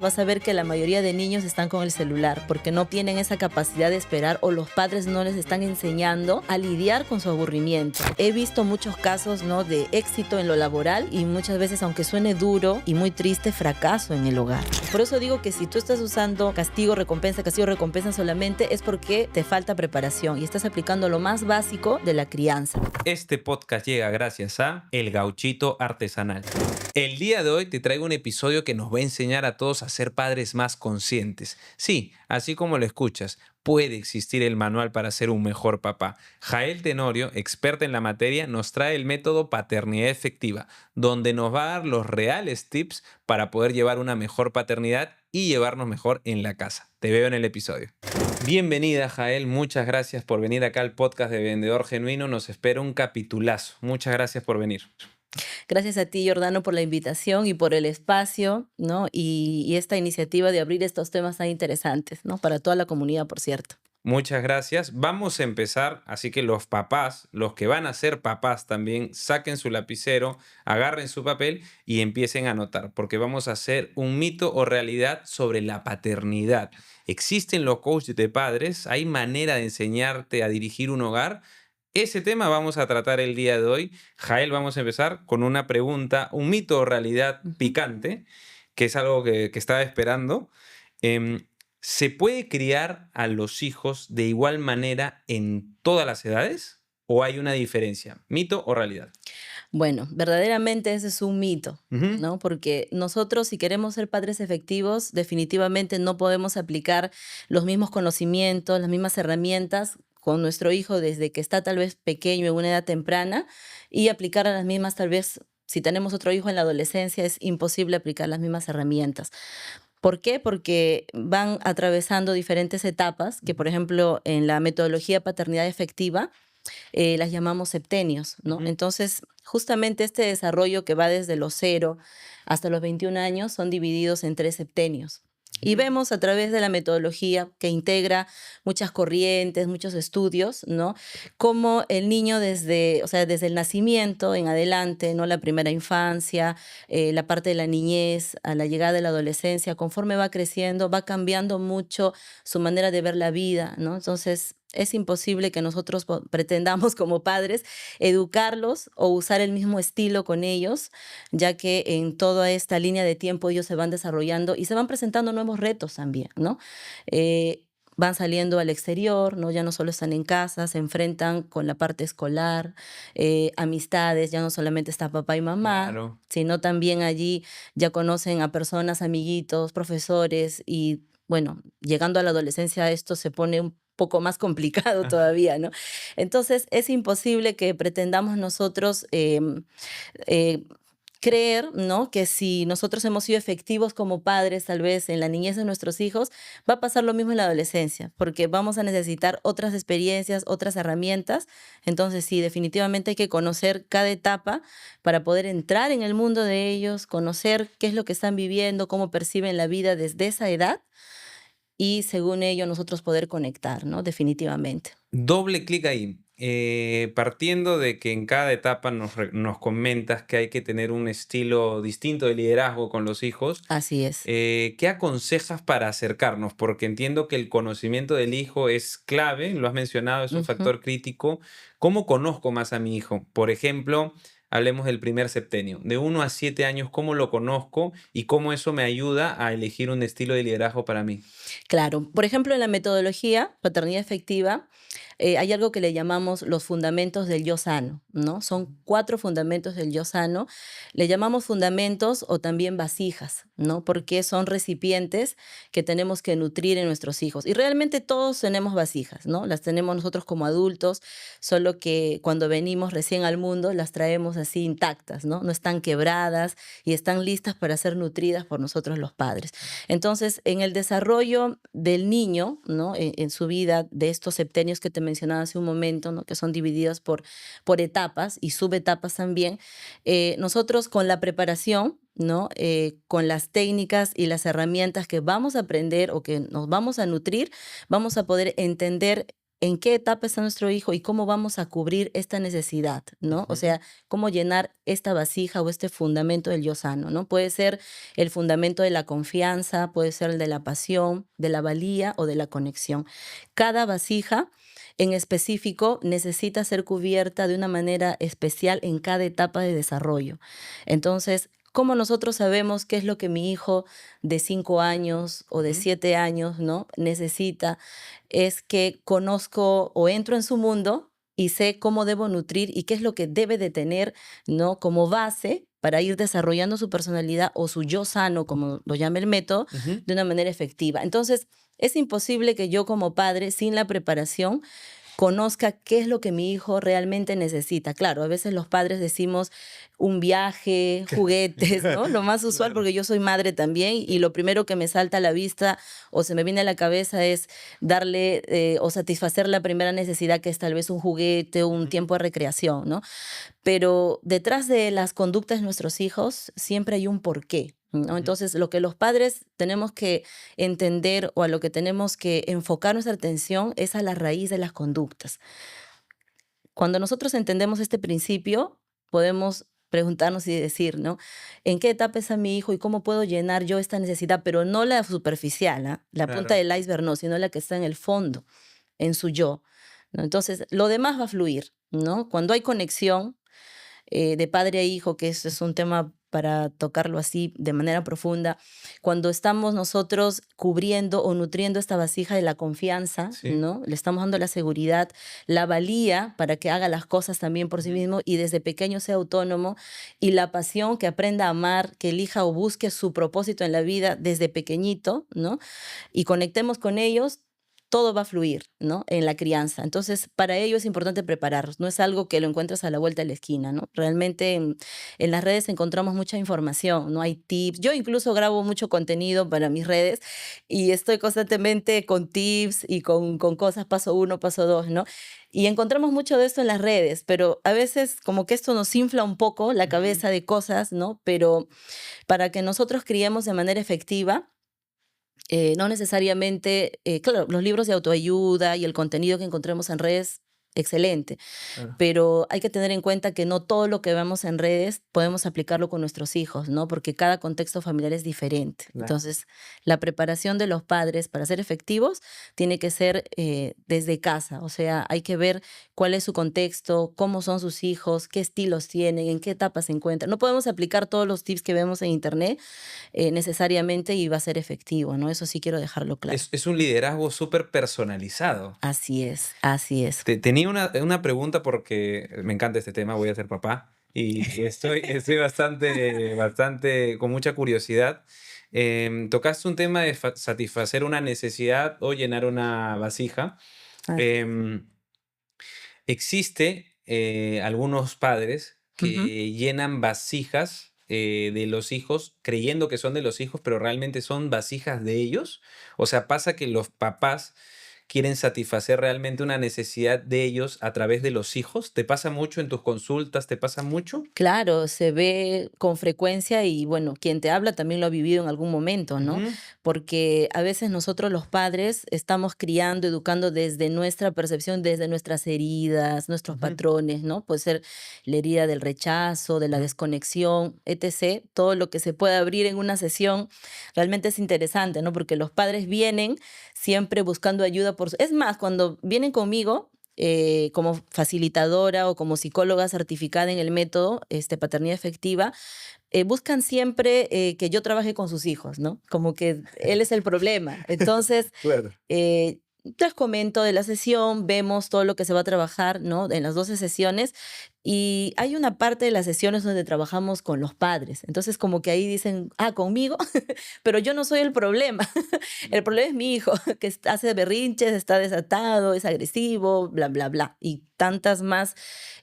vas a ver que la mayoría de niños están con el celular porque no tienen esa capacidad de esperar o los padres no les están enseñando a lidiar con su aburrimiento. He visto muchos casos, ¿no?, de éxito en lo laboral y muchas veces, aunque suene duro y muy triste, fracaso en el hogar. Por eso digo que si tú estás usando castigo, recompensa solamente es porque te falta preparación y estás aplicando lo más básico de la crianza. Este podcast llega gracias a El Gauchito Artesanal. El día de hoy te traigo un episodio que nos va a enseñar a todos a ser padres más conscientes. Sí, así como lo escuchas, puede existir el manual para ser un mejor papá. Jael Tenorio, experta en la materia, nos trae el método Paternidad Efectiva, donde nos va a dar los reales tips para poder llevar una mejor paternidad y llevarnos mejor en la casa. Te veo en el episodio. Bienvenida, Jael. Muchas gracias por venir acá al podcast de Vendedor Genuino. Nos espera un capitulazo. Muchas gracias por venir. Gracias a ti, Jordano, por la invitación y por el espacio, ¿no? Y esta iniciativa de abrir estos temas tan interesantes, ¿no?, para toda la comunidad, por cierto. Muchas gracias. Vamos a empezar, así que los papás, los que van a ser papás también, saquen su lapicero, agarren su papel y empiecen a anotar, porque vamos a hacer un mito o realidad sobre la paternidad. ¿Existen los coaches de padres? ¿Hay manera de enseñarte a dirigir un hogar? Ese tema vamos a tratar el día de hoy. Jael, vamos a empezar con una pregunta, un mito o realidad Ujú. picante, que es algo que estaba esperando. Em, ¿Se puede criar a los hijos de igual manera en todas las edades? ¿O hay una diferencia? ¿Mito o realidad? Bueno, verdaderamente ese es un mito, Ujú. ¿no? Porque nosotros, si queremos ser padres efectivos, definitivamente no podemos aplicar los mismos conocimientos, las mismas herramientas con nuestro hijo desde que está tal vez pequeño en una edad temprana y aplicar a las mismas tal vez. Si tenemos otro hijo en la adolescencia, es imposible aplicar las mismas herramientas. ¿Por qué? Porque van atravesando diferentes etapas que, por ejemplo, en la metodología paternidad efectiva, las llamamos septenios, ¿no? Ujú. Entonces, justamente este desarrollo que va desde los 0 hasta los 21 años son divididos en 3 septenios. Y Ujú. vemos a través de la metodología que integra muchas corrientes, muchos estudios, ¿no? Cómo el niño desde, o sea, desde el nacimiento en adelante, ¿no? La primera infancia, la parte de la niñez, a la llegada de la adolescencia, conforme va creciendo, va cambiando mucho su manera de ver la vida, ¿no? Entonces, es imposible que nosotros pretendamos como padres educarlos o usar el mismo estilo con ellos, ya que en toda esta línea de tiempo ellos se van desarrollando y se van presentando nuevos retos también, ¿no? Eh, Van saliendo al exterior, ¿no? Ya no solo están en casa, se enfrentan con la parte escolar, amistades, ya no solamente está papá y mamá, Claro. sino también allí ya conocen a personas, amiguitos, profesores y bueno, llegando a la adolescencia esto se pone un poco más complicado todavía, ¿no? Entonces es imposible que pretendamos nosotros eh, creer, ¿no?, que si nosotros hemos sido efectivos como padres, tal vez en la niñez de nuestros hijos, va a pasar lo mismo en la adolescencia, porque vamos a necesitar otras experiencias, otras herramientas. Entonces, sí, definitivamente hay que conocer cada etapa para poder entrar en el mundo de ellos, conocer qué es lo que están viviendo, cómo perciben la vida desde esa edad y según ello nosotros poder conectar, ¿no? Definitivamente. Doble clic ahí. Partiendo de que en cada etapa nos comentas que hay que tener un estilo distinto de liderazgo con los hijos. Así es. ¿Qué aconsejas para acercarnos? Porque entiendo que el conocimiento del hijo es clave, lo has mencionado, es un Ujú. factor crítico. ¿Cómo conozco más a mi hijo? Por ejemplo, hablemos del primer septenio, de 1 a 7 años, ¿cómo lo conozco y cómo eso me ayuda a elegir un estilo de liderazgo para mí? Claro, por ejemplo, en la metodología paternidad efectiva, hay algo que le llamamos los fundamentos del yo sano, ¿no? Son 4 fundamentos del yo sano. Le llamamos fundamentos o también vasijas, ¿no? Porque son recipientes que tenemos que nutrir en nuestros hijos. Y realmente todos tenemos vasijas, ¿no? Las tenemos nosotros como adultos, solo que cuando venimos recién al mundo las traemos así intactas, ¿no? No están quebradas y están listas para ser nutridas por nosotros los padres. Entonces, en el desarrollo del niño, ¿no?, en su vida, de estos septenios que te mencionaba hace un momento, ¿no?, que son divididos por etapas y subetapas también, nosotros con la preparación, ¿no?, con las técnicas y las herramientas que vamos a aprender o que nos vamos a nutrir, vamos a poder entender en qué etapa está nuestro hijo y cómo vamos a cubrir esta necesidad, ¿no? O Ujú. sea, cómo llenar esta vasija o este fundamento del yo sano, ¿no? Puede ser el fundamento de la confianza, puede ser el de la pasión, de la valía o de la conexión. Cada vasija en específico necesita ser cubierta de una manera especial en cada etapa de desarrollo. Entonces, ¿cómo nosotros sabemos qué es lo que mi hijo de 5 años o de Ujú. 7 años, ¿no?, necesita? Es que conozco o entro en su mundo y sé cómo debo nutrir y qué es lo que debe de tener, ¿no?, como base para ir desarrollando su personalidad o su yo sano, como lo llama el método, Ujú. de una manera efectiva. Entonces, es imposible que yo como padre, sin la preparación, conozca qué es lo que mi hijo realmente necesita. Claro, a veces los padres decimos un viaje, juguetes, ¿no? Lo más usual, Claro. porque yo soy madre también y lo primero que me salta a la vista o se me viene a la cabeza es darle o satisfacer la primera necesidad, que es tal vez un juguete o un Ujú. tiempo de recreación, ¿no? Pero detrás de las conductas de nuestros hijos siempre hay un porqué, ¿no? Ujú. Entonces, lo que los padres tenemos que entender o a lo que tenemos que enfocar nuestra atención es a la raíz de las conductas. Cuando nosotros entendemos este principio, podemos preguntarnos y decir, ¿no? ¿En qué etapa está mi hijo y cómo puedo llenar yo esta necesidad? Pero no la superficial, ¿ah? La punta Claro. del iceberg no, sino la que está en el fondo, en su yo, ¿no? Entonces, lo demás va a fluir, ¿no? Cuando hay conexión, de padre a hijo, que ese es un tema para tocarlo así de manera profunda, cuando estamos nosotros cubriendo o nutriendo esta vasija de la confianza, Sí. ¿no? Le estamos dando la seguridad, la valía para que haga las cosas también por sí Ujú. mismo y desde pequeño sea autónomo, y la pasión, que aprenda a amar, que elija o busque su propósito en la vida desde pequeñito, ¿no? Y conectemos con ellos, todo va a fluir, ¿no? En la crianza. Entonces, para ello es importante prepararnos. No es algo que lo encuentras a la vuelta de la esquina, ¿no? Realmente en las redes encontramos mucha información, ¿no? Hay tips. Yo incluso grabo mucho contenido para mis redes y estoy constantemente con tips y con cosas paso uno, paso dos, ¿no? Y encontramos mucho de esto en las redes, pero a veces como que esto nos infla un poco la Ujú. cabeza de cosas, ¿no? Pero para que nosotros criemos de manera efectiva, no necesariamente, claro, los libros de autoayuda y el contenido que encontremos en redes, excelente, Claro. pero hay que tener en cuenta que no todo lo que vemos en redes podemos aplicarlo con nuestros hijos, ¿no? Porque cada contexto familiar es diferente. Claro. Entonces, la preparación de los padres para ser efectivos tiene que ser desde casa, o sea, hay que ver cuál es su contexto, cómo son sus hijos, qué estilos tienen, en qué etapas se encuentran. No podemos aplicar todos los tips que vemos en internet necesariamente y va a ser efectivo, ¿no? Eso sí quiero dejarlo claro. Es un liderazgo súper personalizado. Así es, así es. Tenía una pregunta porque me encanta este tema, voy a ser papá y estoy bastante con mucha curiosidad. Tocaste un tema de satisfacer una necesidad o llenar una vasija. Así es. Em, Existe algunos padres Ujú. que llenan vasijas de los hijos creyendo que son de los hijos, pero realmente son vasijas de ellos. O sea, pasa que los papás quieren satisfacer realmente una necesidad de ellos a través de los hijos. ¿Te pasa mucho en tus consultas? ¿Te pasa mucho? Claro, se ve con frecuencia y bueno, quien te habla también lo ha vivido en algún momento, ¿no? Ujú. Porque a veces nosotros los padres estamos criando, educando desde nuestra percepción, desde nuestras heridas, nuestros Ujú. patrones, ¿no? Puede ser la herida del rechazo, de la Ujú. desconexión, etc. Todo lo que se puede abrir en una sesión realmente es interesante, ¿no? Porque los padres vienen siempre buscando ayuda por... Es más, cuando vienen conmigo, como facilitadora o como psicóloga certificada en el método paternidad efectiva, buscan siempre que yo trabaje con sus hijos, ¿no? Como que él es el problema. Entonces, Claro. les comento de la sesión, vemos todo lo que se va a trabajar, ¿no? En las 12 sesiones. Y hay una parte de las sesiones donde trabajamos con los padres. Entonces, como que ahí dicen, ah, conmigo, pero yo no soy el problema. El problema es mi hijo, que hace berrinches, está desatado, es agresivo, bla, bla, bla. Y tantas más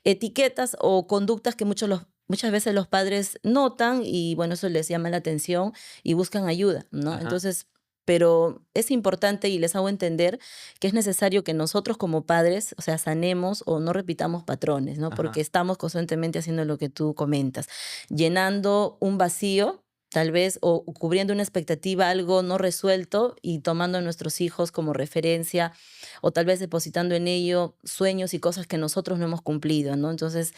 etiquetas o conductas que muchas veces los padres notan y bueno, eso les llama la atención y buscan ayuda, ¿no? Ajá. Entonces, pero es importante y les hago entender que es necesario que nosotros como padres, o sea, sanemos o no repitamos patrones, ¿no? Porque Ajá. estamos constantemente haciendo lo que tú comentas, llenando un vacío tal vez, o cubriendo una expectativa, algo no resuelto y tomando a nuestros hijos como referencia, o tal vez depositando en ello sueños y cosas que nosotros no hemos cumplido, ¿no? Entonces,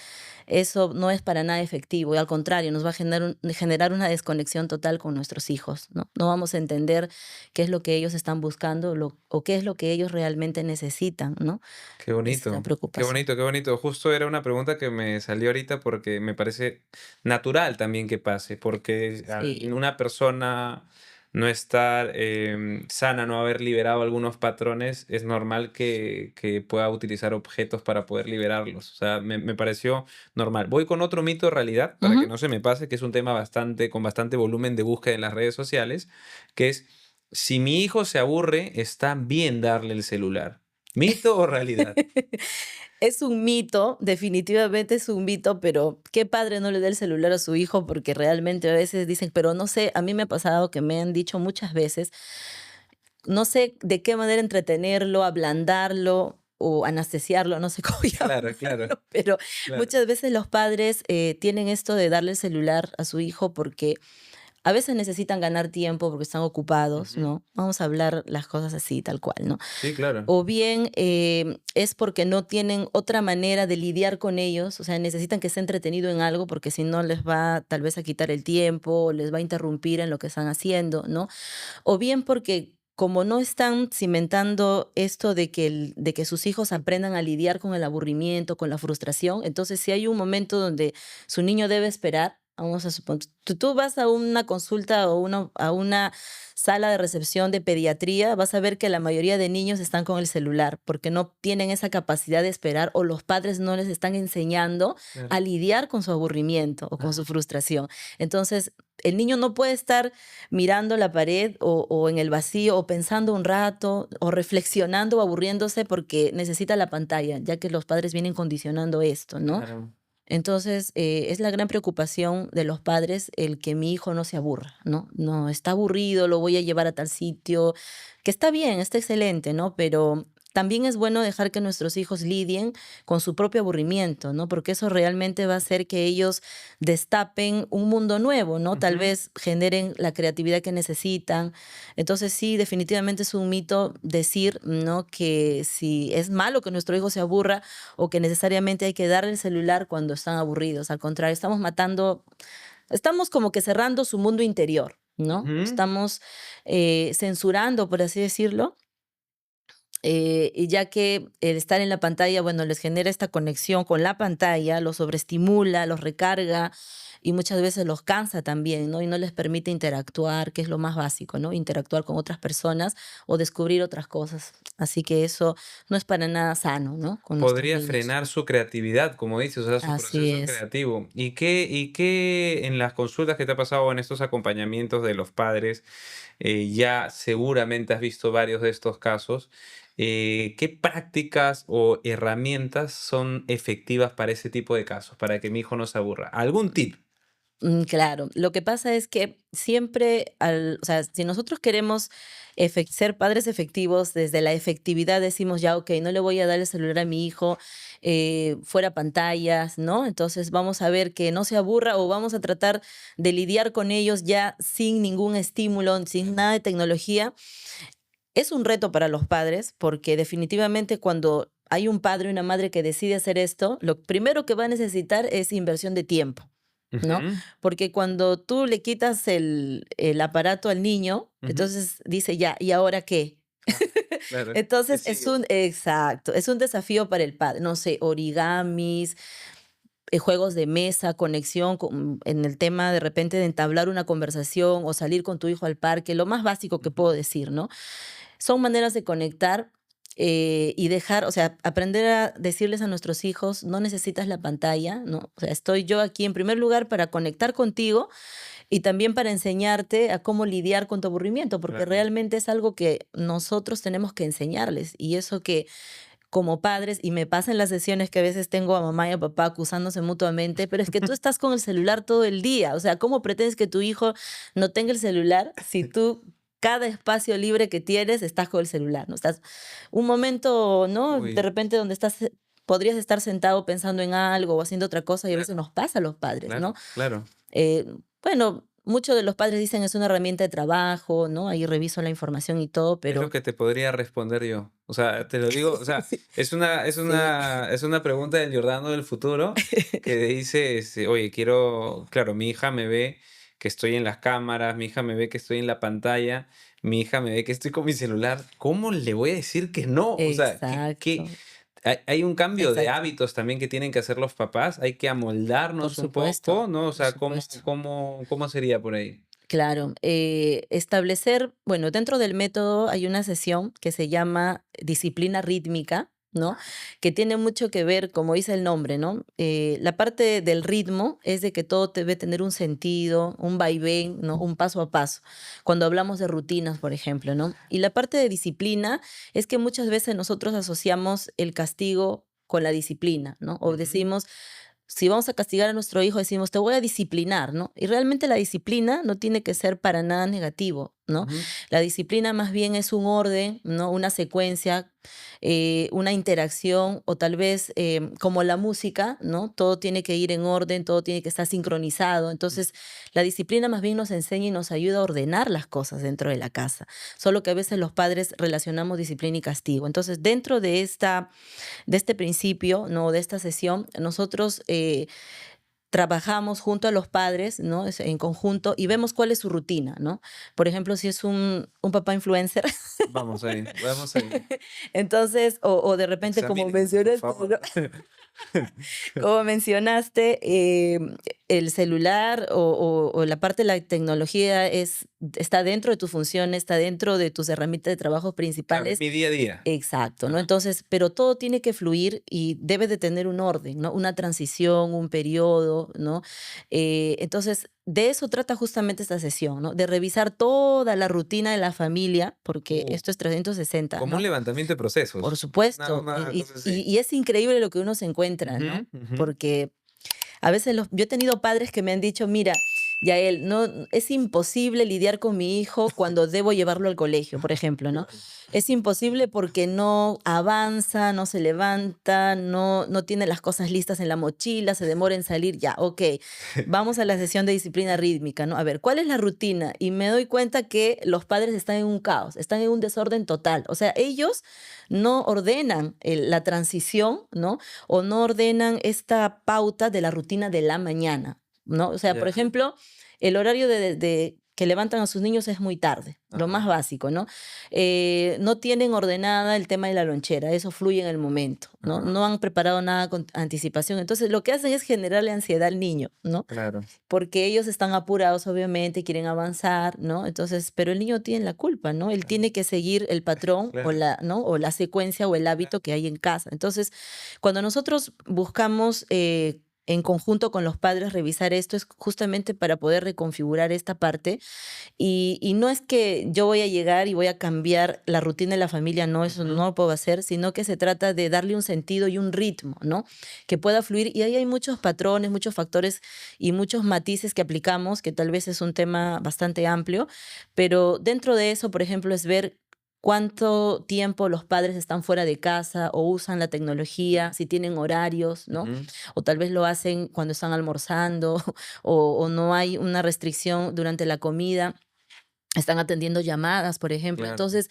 eso no es para nada efectivo y al contrario, nos va a generar una desconexión total con nuestros hijos, ¿no? No vamos a entender qué es lo que ellos están buscando o qué es lo que ellos realmente necesitan, ¿no? Qué Esa es la bonito, qué preocupación. bonito, qué bonito. Justo era una pregunta que me salió ahorita porque me parece natural también que pase, porque al Sí. una persona no estar sana, no haber liberado algunos patrones, es normal que pueda utilizar objetos para poder liberarlos. O sea, me pareció normal. Voy con otro mito de realidad para que Ujú. no se me pase, que es un tema bastante, con bastante volumen de búsqueda en las redes sociales, que es, si mi hijo se aburre, está bien darle el celular. ¿Mito o realidad? Es un mito, definitivamente es un mito, pero qué padre no le dé el celular a su hijo porque realmente a veces dicen, pero no sé, a mí me ha pasado que me han dicho muchas veces, no sé de qué manera entretenerlo, ablandarlo o anestesiarlo, no sé cómo Claro, claro, llamarlo, pero claro. muchas veces los padres tienen esto de darle el celular a su hijo porque a veces necesitan ganar tiempo porque están ocupados, Ujú. ¿no? Vamos a hablar las cosas así, tal cual, ¿no? Sí, claro. O bien es porque no tienen otra manera de lidiar con ellos, o sea, necesitan que esté entretenido en algo porque si no les va tal vez a quitar el tiempo, o les va a interrumpir en lo que están haciendo, ¿no? O bien porque como no están cimentando esto de que sus hijos aprendan a lidiar con el aburrimiento, con la frustración, entonces si hay un momento donde su niño debe esperar, vamos a suponer, tú vas a una consulta o a una sala de recepción de pediatría, vas a ver que la mayoría de niños están con el celular porque no tienen esa capacidad de esperar o los padres no les están enseñando a Claro. lidiar con su aburrimiento o con su Ajá. frustración. Entonces, el niño no puede estar mirando la pared o en el vacío o pensando un rato o reflexionando o aburriéndose porque necesita la pantalla, ya que los padres vienen condicionando esto, ¿no? Claro. Entonces, es la gran preocupación de los padres el que mi hijo no se aburra, ¿no? No, está aburrido, lo voy a llevar a tal sitio, que está bien, está excelente, ¿no? Pero también es bueno dejar que nuestros hijos lidien con su propio aburrimiento, ¿no? Porque eso realmente va a hacer que ellos destapen un mundo nuevo, ¿no? Tal Ujú. vez generen la creatividad que necesitan. Entonces, sí, definitivamente es un mito decir, ¿no? Que si es malo que nuestro hijo se aburra, o que necesariamente hay que darle el celular cuando están aburridos. Al contrario, estamos como que cerrando su mundo interior, ¿no? Ujú. Estamos censurando, por así decirlo, y ya que el estar en la pantalla, bueno, les genera esta conexión con la pantalla, los sobreestimula, los recarga y muchas veces los cansa también, ¿no? Y no les permite interactuar, que es lo más básico, ¿no? Interactuar con otras personas o descubrir otras cosas. Así que eso no es para nada sano, ¿no? Con nuestros Podría niños. frenar su creatividad, como dices, o sea, su Así proceso es. creativo. ¿Y qué en las consultas que te ha pasado, en estos acompañamientos de los padres, ya seguramente has visto varios de estos casos? ¿Qué prácticas o herramientas son efectivas para ese tipo de casos, para que mi hijo no se aburra? ¿Algún tip? Claro, lo que pasa es que siempre, o sea, si nosotros queremos ser padres efectivos, desde la efectividad decimos ya, ok, no le voy a dar el celular a mi hijo fuera pantallas, ¿no? Entonces vamos a ver que no se aburra o vamos a tratar de lidiar con ellos ya sin ningún estímulo, sin nada de tecnología. Es un reto para los padres porque definitivamente cuando hay un padre o una madre que decide hacer esto, lo primero que va a necesitar es inversión de tiempo. ¿No? Ujú. Porque cuando tú le quitas el aparato al niño, Ujú. entonces dice ya, ¿y ahora qué? Claro, claro. ¿Qué Entonces sigue? exacto, es un desafío para el padre, no sé, origamis, juegos de mesa, conexión en el tema de repente de entablar una conversación o salir con tu hijo al parque, lo más básico que Ujú. puedo decir, ¿no? Son maneras de conectar y dejar, o sea, aprender a decirles a nuestros hijos, no necesitas la pantalla, ¿no? O sea, estoy yo aquí en primer lugar para conectar contigo y también para enseñarte a cómo lidiar con tu aburrimiento, porque Claro. realmente es algo que nosotros tenemos que enseñarles y eso que como padres, y me pasa en las sesiones que a veces tengo a mamá y a papá acusándose mutuamente, pero es que tú estás con el celular todo el día, o sea, ¿cómo pretendes que tu hijo no tenga el celular si tú cada espacio libre que tienes estás con el celular, ¿no? Estás un momento, ¿no? De Uy, repente donde estás, podrías estar sentado pensando en algo o haciendo otra cosa y a veces claro, nos pasa a los padres, ¿no? claro, claro. Eh, bueno, muchos de los padres dicen es una herramienta de trabajo, ¿no? Ahí reviso la información y todo, Es lo pero que te podría responder yo. O sea, te lo digo, o sea, sí, sí, es una pregunta del Giordano del futuro que dice, oye, quiero, claro, mi hija me ve que estoy en las cámaras, mi hija me ve que estoy en la pantalla, mi hija me ve que estoy con mi celular. ¿Cómo le voy a decir que no? O sea, exacto, hay un cambio de exacto. hábitos también que tienen que hacer los papás. Hay que Por amoldarnos un poco, supuesto, ¿no? O por sea, supuesto. cómo sería por ahí? Claro, establecer, bueno, dentro del método hay una sesión que se llama disciplina rítmica, ¿no? Que tiene mucho que ver, como dice el nombre, ¿no? La parte del ritmo es de que todo debe tener un sentido, un vaivén, ¿no? Un paso a paso. Cuando hablamos de rutinas, por ejemplo, ¿no? Y la parte de disciplina es que muchas veces nosotros asociamos el castigo con la disciplina, ¿no? O Ujú, decimos, si vamos a castigar a nuestro hijo, decimos, te voy a disciplinar, ¿no? Y realmente la disciplina no tiene que ser para nada negativo, ¿no? ujú. La disciplina más bien es un orden, ¿no? Una secuencia, una interacción o tal vez como la música, ¿no? Todo tiene que ir en orden, todo tiene que estar sincronizado. Entonces, la disciplina más bien nos enseña y nos ayuda a ordenar las cosas dentro de la casa. Solo que a veces los padres relacionamos disciplina y castigo. Entonces, dentro de este principio, ¿no? De esta sesión, nosotros trabajamos junto a los padres, ¿no? En conjunto y vemos cuál es su rutina, ¿no? Por ejemplo, si es un papá influencer, Vamos ahí. entonces, o de repente, como Examínenme, por mencionaste, favor. ¿no? Como mencionaste, el celular o la parte de la tecnología está dentro de tus funciones, está dentro de tus herramientas de trabajo Claro, es principales. mi día a día. Exacto, ¿no? Ajá. Entonces, pero todo tiene que fluir y debe de tener un orden, ¿no? Una transición, un periodo, ¿no? Entonces, de eso trata justamente esta sesión, ¿no? De revisar toda la rutina de la familia, porque Uh, esto es 360, como un ¿no? levantamiento de Por procesos. supuesto, Una y, cosa así. y- y es increíble lo que uno se encuentra, Ujú, ¿no? ujú. Porque a veces yo he tenido padres que me han dicho, mira, Yael, no, es imposible lidiar con mi hijo cuando debo llevarlo al colegio, por ejemplo, ¿no? Es imposible porque no avanza, no se levanta, no tiene las cosas listas en la mochila, se demora en salir, ya, ok, vamos a la sesión de disciplina rítmica, ¿no? A ver, ¿cuál es la rutina? Y me doy cuenta que los padres están en un caos, están en un desorden total. O sea, ellos no ordenan la transición, ¿no? O no ordenan esta pauta de la rutina de la mañana, ¿no? O sea, por Ya. ejemplo, el horario de que levantan a sus niños es muy tarde, lo más Ajá, básico, ¿no? No tienen ordenada el tema de la lonchera, eso fluye en el momento, ¿no? ajá. No han preparado nada con anticipación. Entonces, lo que hacen es generarle ansiedad al niño, ¿no? Claro, Porque ellos están apurados, obviamente, quieren avanzar, ¿no? Entonces, pero el niño tiene la culpa, ¿no? Él claro, tiene que seguir el patrón o claro, la, ¿no? O la secuencia o el claro. hábito que hay en casa. Entonces, cuando nosotros buscamos en conjunto con los padres revisar esto, es justamente para poder reconfigurar esta parte y no es que yo voy a llegar y voy a cambiar la rutina de la familia, no, eso Ujú, no lo puedo hacer, sino que se trata de darle un sentido y un ritmo, ¿no? Que pueda fluir. Y ahí hay muchos patrones, muchos factores y muchos matices que aplicamos, que tal vez es un tema bastante amplio, pero dentro de eso, por ejemplo, es ver cuánto tiempo los padres están fuera de casa o usan la tecnología, si tienen horarios, ¿no? ujú. O tal vez lo hacen cuando están almorzando o no hay una restricción durante la comida, están atendiendo llamadas, por ejemplo. Claro. Entonces,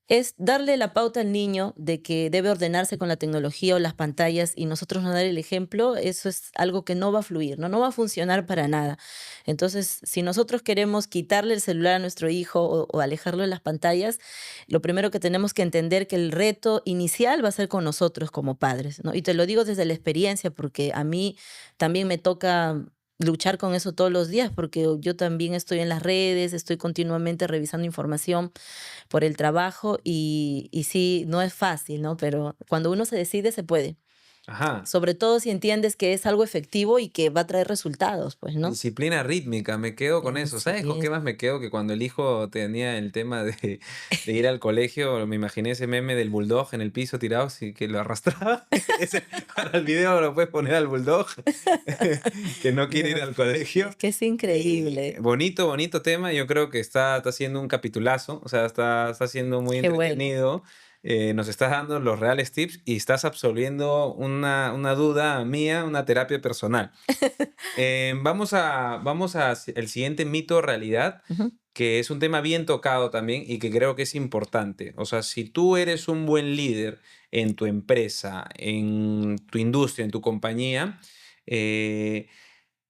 es darle la pauta al niño de que debe ordenarse con la tecnología o las pantallas y nosotros no dar el ejemplo, eso es algo que no va a fluir, ¿no? No va a funcionar para nada. Entonces, si nosotros queremos quitarle el celular a nuestro hijo o alejarlo de las pantallas, lo primero que tenemos que entender que el reto inicial va a ser con nosotros como padres, ¿no? Y te lo digo desde la experiencia, porque a mí también me toca luchar con eso todos los días, porque yo también estoy en las redes, estoy continuamente revisando información por el trabajo y sí, no es fácil, ¿no? Pero cuando uno se decide, se puede. Ajá. Sobre todo si entiendes que es algo efectivo y que va a traer resultados, pues, ¿no? Disciplina rítmica, me quedo con eso. Así ¿Sabes con qué es. más me quedo? Que cuando el hijo tenía el tema de ir al colegio, me imaginé ese meme del bulldog en el piso tirado, así que lo arrastraba. Ese, para el video lo puedes poner al bulldog, que no quiere ir No, al colegio. es que es increíble. Bonito, bonito tema. Yo creo que está haciendo un capitulazo, o sea, está siendo muy Qué bueno. entretenido. nos estás dando los reales tips y estás absolviendo una duda mía, una terapia personal. Vamos a el siguiente mito o realidad, Ujú. que es un tema bien tocado también y que creo que es importante. O sea, si tú eres un buen líder en tu empresa, en tu industria, en tu compañía, eh,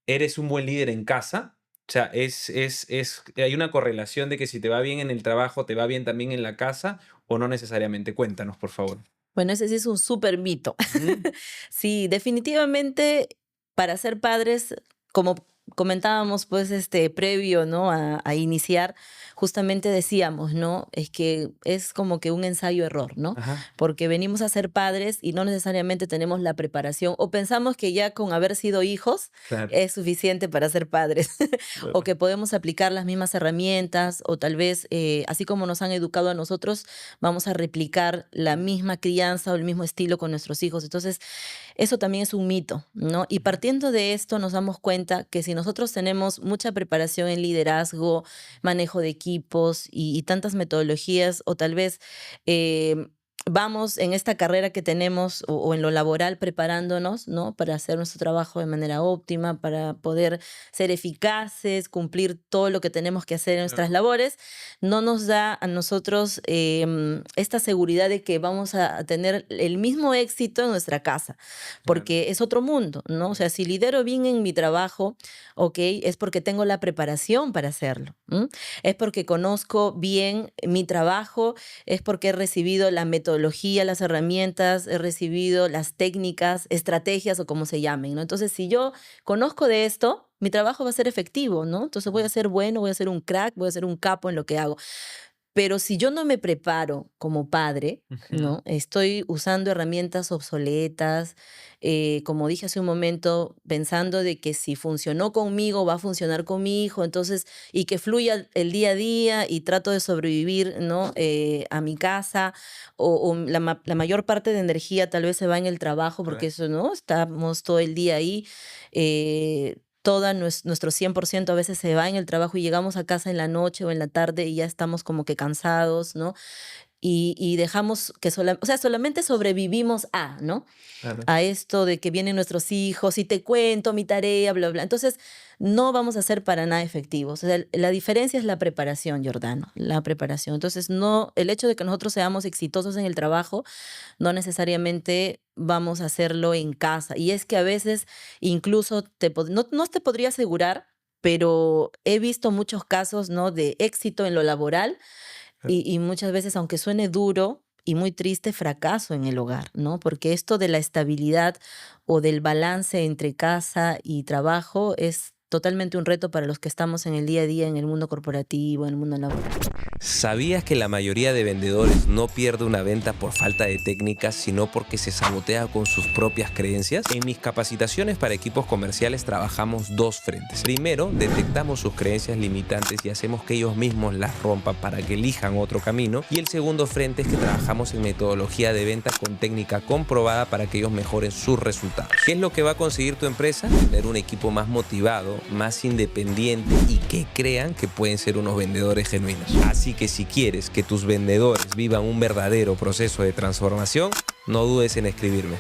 eres un buen líder en casa. O sea, hay una correlación de que si te va bien en el trabajo, te va bien también en la casa, o no necesariamente. Cuéntanos, por favor. Bueno, ese sí es un súper mito. Ujú. Sí, definitivamente para ser padres, como comentábamos pues previo, ¿no? A iniciar, justamente decíamos, ¿no? Es que es como que un ensayo-error, ¿no? Ajá, Porque venimos a ser padres y no necesariamente tenemos la preparación o pensamos que ya con haber sido hijos claro, es suficiente para ser padres o claro. que podemos aplicar las mismas herramientas o tal vez así como nos han educado a nosotros, vamos a replicar la misma crianza o el mismo estilo con nuestros hijos. Entonces, eso también es un mito, ¿no? Y Ujú, partiendo de esto nos damos cuenta que si nosotros tenemos mucha preparación en liderazgo, manejo de equipos y tantas metodologías, o tal vez vamos en esta carrera que tenemos o en lo laboral preparándonos, ¿no? Para hacer nuestro trabajo de manera óptima, para poder ser eficaces, cumplir todo lo que tenemos que hacer en nuestras claro, labores, no nos da a nosotros esta seguridad de que vamos a tener el mismo éxito en nuestra casa, claro. porque es otro mundo, ¿no? O sea, si lidero bien en mi trabajo, ok, es porque tengo la preparación para hacerlo, ¿m? Es porque conozco bien mi trabajo, es porque he recibido la metodología, las herramientas, he recibido las técnicas, estrategias o como se llamen, ¿no? Entonces, si yo conozco de esto, mi trabajo va a ser efectivo, ¿no? Entonces voy a ser bueno, voy a ser un crack, voy a ser un capo en lo que hago. Pero si yo no me preparo como padre, Ujú, ¿no? Estoy usando herramientas obsoletas, como dije hace un momento, pensando de que si funcionó conmigo, va a funcionar con mi hijo, entonces, y que fluya el día a día y trato de sobrevivir, ¿no? A mi casa, o la mayor parte de energía tal vez se va en el trabajo, porque claro. eso, ¿no? Estamos todo el día ahí. Toda nuestro 100% a veces se va en el trabajo y llegamos a casa en la noche o en la tarde y ya estamos como que cansados, ¿no? Y dejamos que o sea, solamente sobrevivimos a, ¿no? Claro. A esto de que vienen nuestros hijos y te cuento mi tarea, bla, bla. Entonces, no vamos a ser para nada efectivos. O sea, la diferencia es la preparación, Jordano, la preparación. Entonces, no, el hecho de que nosotros seamos exitosos en el trabajo, no necesariamente vamos a hacerlo en casa. Y es que a veces incluso no te podría asegurar, pero he visto muchos casos, ¿no? De éxito en lo laboral y muchas veces, aunque suene duro y muy triste, fracaso en el hogar, ¿no? Porque esto de la estabilidad o del balance entre casa y trabajo es totalmente un reto para los que estamos en el día a día, en el mundo corporativo, en el mundo laboral. ¿Sabías que la mayoría de vendedores no pierde una venta por falta de técnicas, sino porque se sabotea con sus propias creencias? En mis capacitaciones para equipos comerciales trabajamos dos frentes. Primero, detectamos sus creencias limitantes y hacemos que ellos mismos las rompan para que elijan otro camino. Y el segundo frente es que trabajamos en metodología de venta con técnica comprobada para que ellos mejoren sus resultados. ¿Qué es lo que va a conseguir tu empresa? Tener un equipo más motivado, más independiente y que crean que pueden ser unos vendedores genuinos. Así que si quieres que tus vendedores vivan un verdadero proceso de transformación, no dudes en escribirme.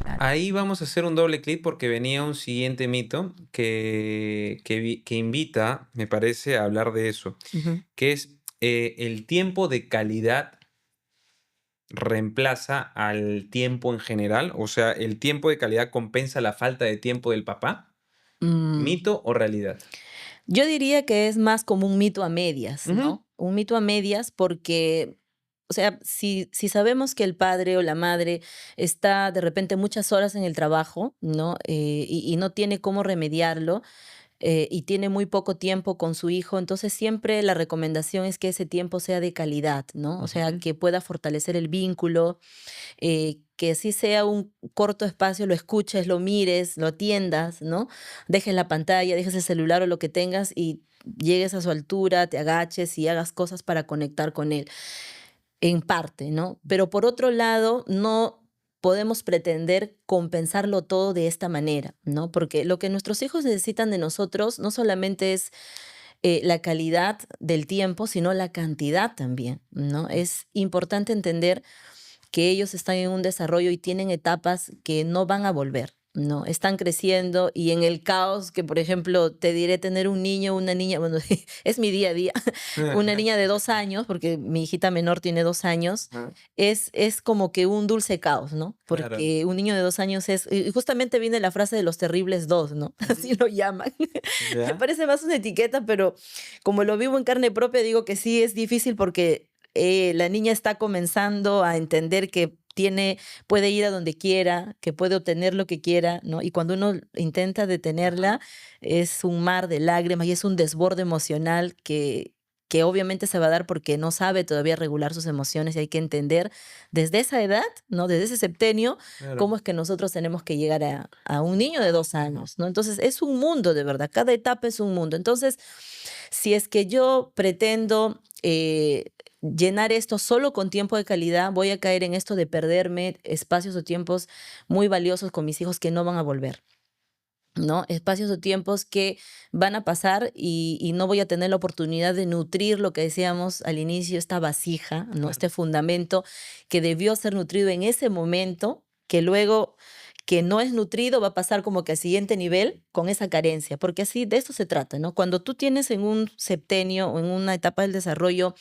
Claro. Ahí vamos a hacer un doble clic porque venía un siguiente mito que invita, me parece, a hablar de eso, Ujú. que es el tiempo de calidad reemplaza al tiempo en general, o sea, el tiempo de calidad compensa la falta de tiempo del papá. Mm, ¿Mito o realidad? Yo diría que es más como un mito a medias, Ujú, ¿no? Un mito a medias porque, o sea, si sabemos que el padre o la madre está de repente muchas horas en el trabajo, ¿no? Y no tiene cómo remediarlo, y tiene muy poco tiempo con su hijo, entonces siempre la recomendación es que ese tiempo sea de calidad, ¿no? O sea, ujú, que pueda fortalecer el vínculo, que así sea un corto espacio, lo escuches, lo mires, lo atiendas, ¿no? Dejes la pantalla, dejes el celular o lo que tengas y llegues a su altura, te agaches y hagas cosas para conectar con él, en parte, ¿no? Pero por otro lado, no podemos pretender compensarlo todo de esta manera, ¿no? Porque lo que nuestros hijos necesitan de nosotros no solamente es la calidad del tiempo, sino la cantidad también, ¿no? Es importante entender que ellos están en un desarrollo y tienen etapas que no van a volver, ¿no? Están creciendo y en el caos que, por ejemplo, te diré tener un niño, una niña, bueno, es mi día a día, una niña de 2 años, porque mi hijita menor tiene 2 años, Ajá, es como que un dulce caos, ¿no? claro. Porque un niño de 2 años y justamente viene la frase de los terribles dos, ¿no? Así Ujú. lo llaman. Me Ya, parece más una etiqueta, pero como lo vivo en carne propia, digo que sí es difícil porque la niña está comenzando a entender que puede ir a donde quiera, que puede obtener lo que quiera, ¿no? Y cuando uno intenta ajá, detenerla, es un mar de lágrimas y es un desborde emocional que obviamente se va a dar porque no sabe todavía regular sus emociones y hay que entender desde esa edad, ¿no? Desde ese septenio, claro. cómo es que nosotros tenemos que llegar a un niño de 2 años, ¿no? Entonces es un mundo de verdad, cada etapa es un mundo. Entonces, si es que yo pretendo llenar esto solo con tiempo de calidad, voy a caer en esto de perderme espacios o tiempos muy valiosos con mis hijos que no van a volver. ¿No? Espacios o tiempos que van a pasar y no voy a tener la oportunidad de nutrir lo que decíamos al inicio, esta vasija, ¿no? Claro. Este fundamento que debió ser nutrido en ese momento, que luego que no es nutrido va a pasar como que al siguiente nivel con esa carencia, porque así de esto se trata, ¿no? Cuando tú tienes en un septenio o en una etapa del desarrollo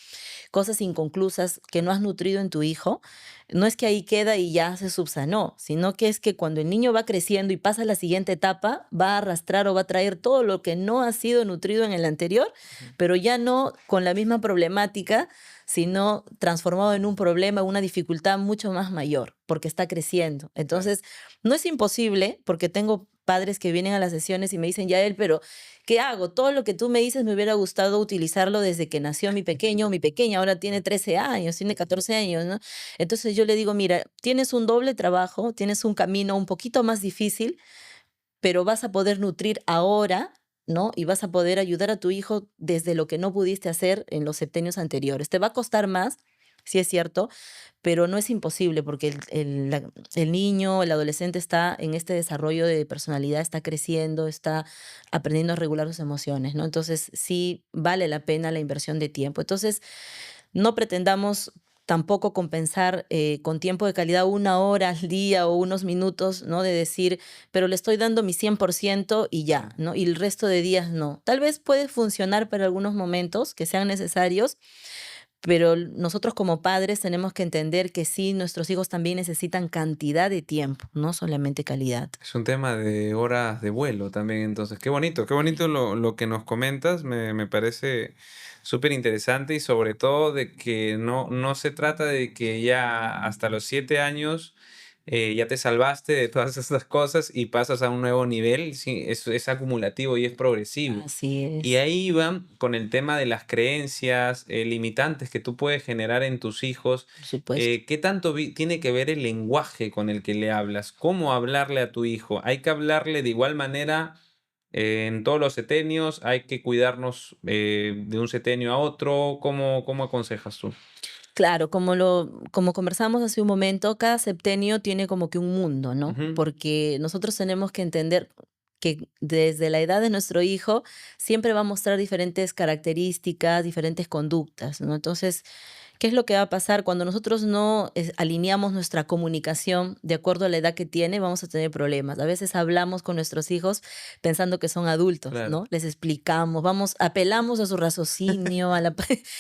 cosas inconclusas que no has nutrido en tu hijo, no es que ahí queda y ya se subsanó, sino que es que cuando el niño va creciendo y pasa a la siguiente etapa, va a arrastrar o va a traer todo lo que no ha sido nutrido en el anterior, Ujú. pero ya no con la misma problemática, sino transformado en un problema, una dificultad mucho más mayor, porque está creciendo. Claro. Entonces, no es imposible, porque tengo padres que vienen a las sesiones y me dicen, ya él, pero ¿qué hago? Todo lo que tú me dices me hubiera gustado utilizarlo desde que nació mi pequeño o mi pequeña, ahora tiene 13 años, tiene 14 años, ¿no? Entonces yo le digo, mira, tienes un doble trabajo, tienes un camino un poquito más difícil, pero vas a poder nutrir ahora, ¿no? Y vas a poder ayudar a tu hijo desde lo que no pudiste hacer en los septenios anteriores. Te va a costar más, sí es cierto, pero no es imposible porque el niño, el adolescente está en este desarrollo de personalidad, está creciendo, está aprendiendo a regular sus emociones, ¿no? Entonces sí vale la pena la inversión de tiempo. Entonces no pretendamos tampoco compensar con tiempo de calidad 1 hora al día o unos minutos, ¿no? De decir, pero le estoy dando mi 100% y ya, Claro. ¿no? Y el resto de días no. Tal vez puede funcionar para algunos momentos que sean necesarios, pero nosotros como padres tenemos que entender que sí, nuestros hijos también necesitan cantidad de tiempo, no solamente calidad. Es un tema de horas de vuelo también, entonces. Qué bonito lo que nos comentas, me parece súper interesante y sobre todo de que no se trata de que ya hasta los 7 años ya te salvaste de todas esas cosas y pasas a un nuevo nivel, sí, es acumulativo y es progresivo. Así Y es, ahí va con el tema de las creencias limitantes que tú puedes generar en tus hijos. por supuesto. ¿Qué tanto tiene que ver el lenguaje con el que le hablas? ¿Cómo hablarle a tu hijo? ¿Hay que hablarle de igual manera en todos los setenios? ¿Hay que cuidarnos de un setenio a otro? ¿Cómo aconsejas tú? Claro, como conversamos hace un momento, cada septenio tiene como que un mundo, ¿no? Ujú, Porque nosotros tenemos que entender que desde la edad de nuestro hijo siempre va a mostrar diferentes características, diferentes conductas, ¿no? Entonces, ¿qué es lo que va a pasar cuando nosotros no alineamos nuestra comunicación de acuerdo a la edad que tiene? Vamos a tener problemas. A veces hablamos con nuestros hijos pensando que son adultos, claro, ¿no? Les explicamos, apelamos a su raciocinio, claro.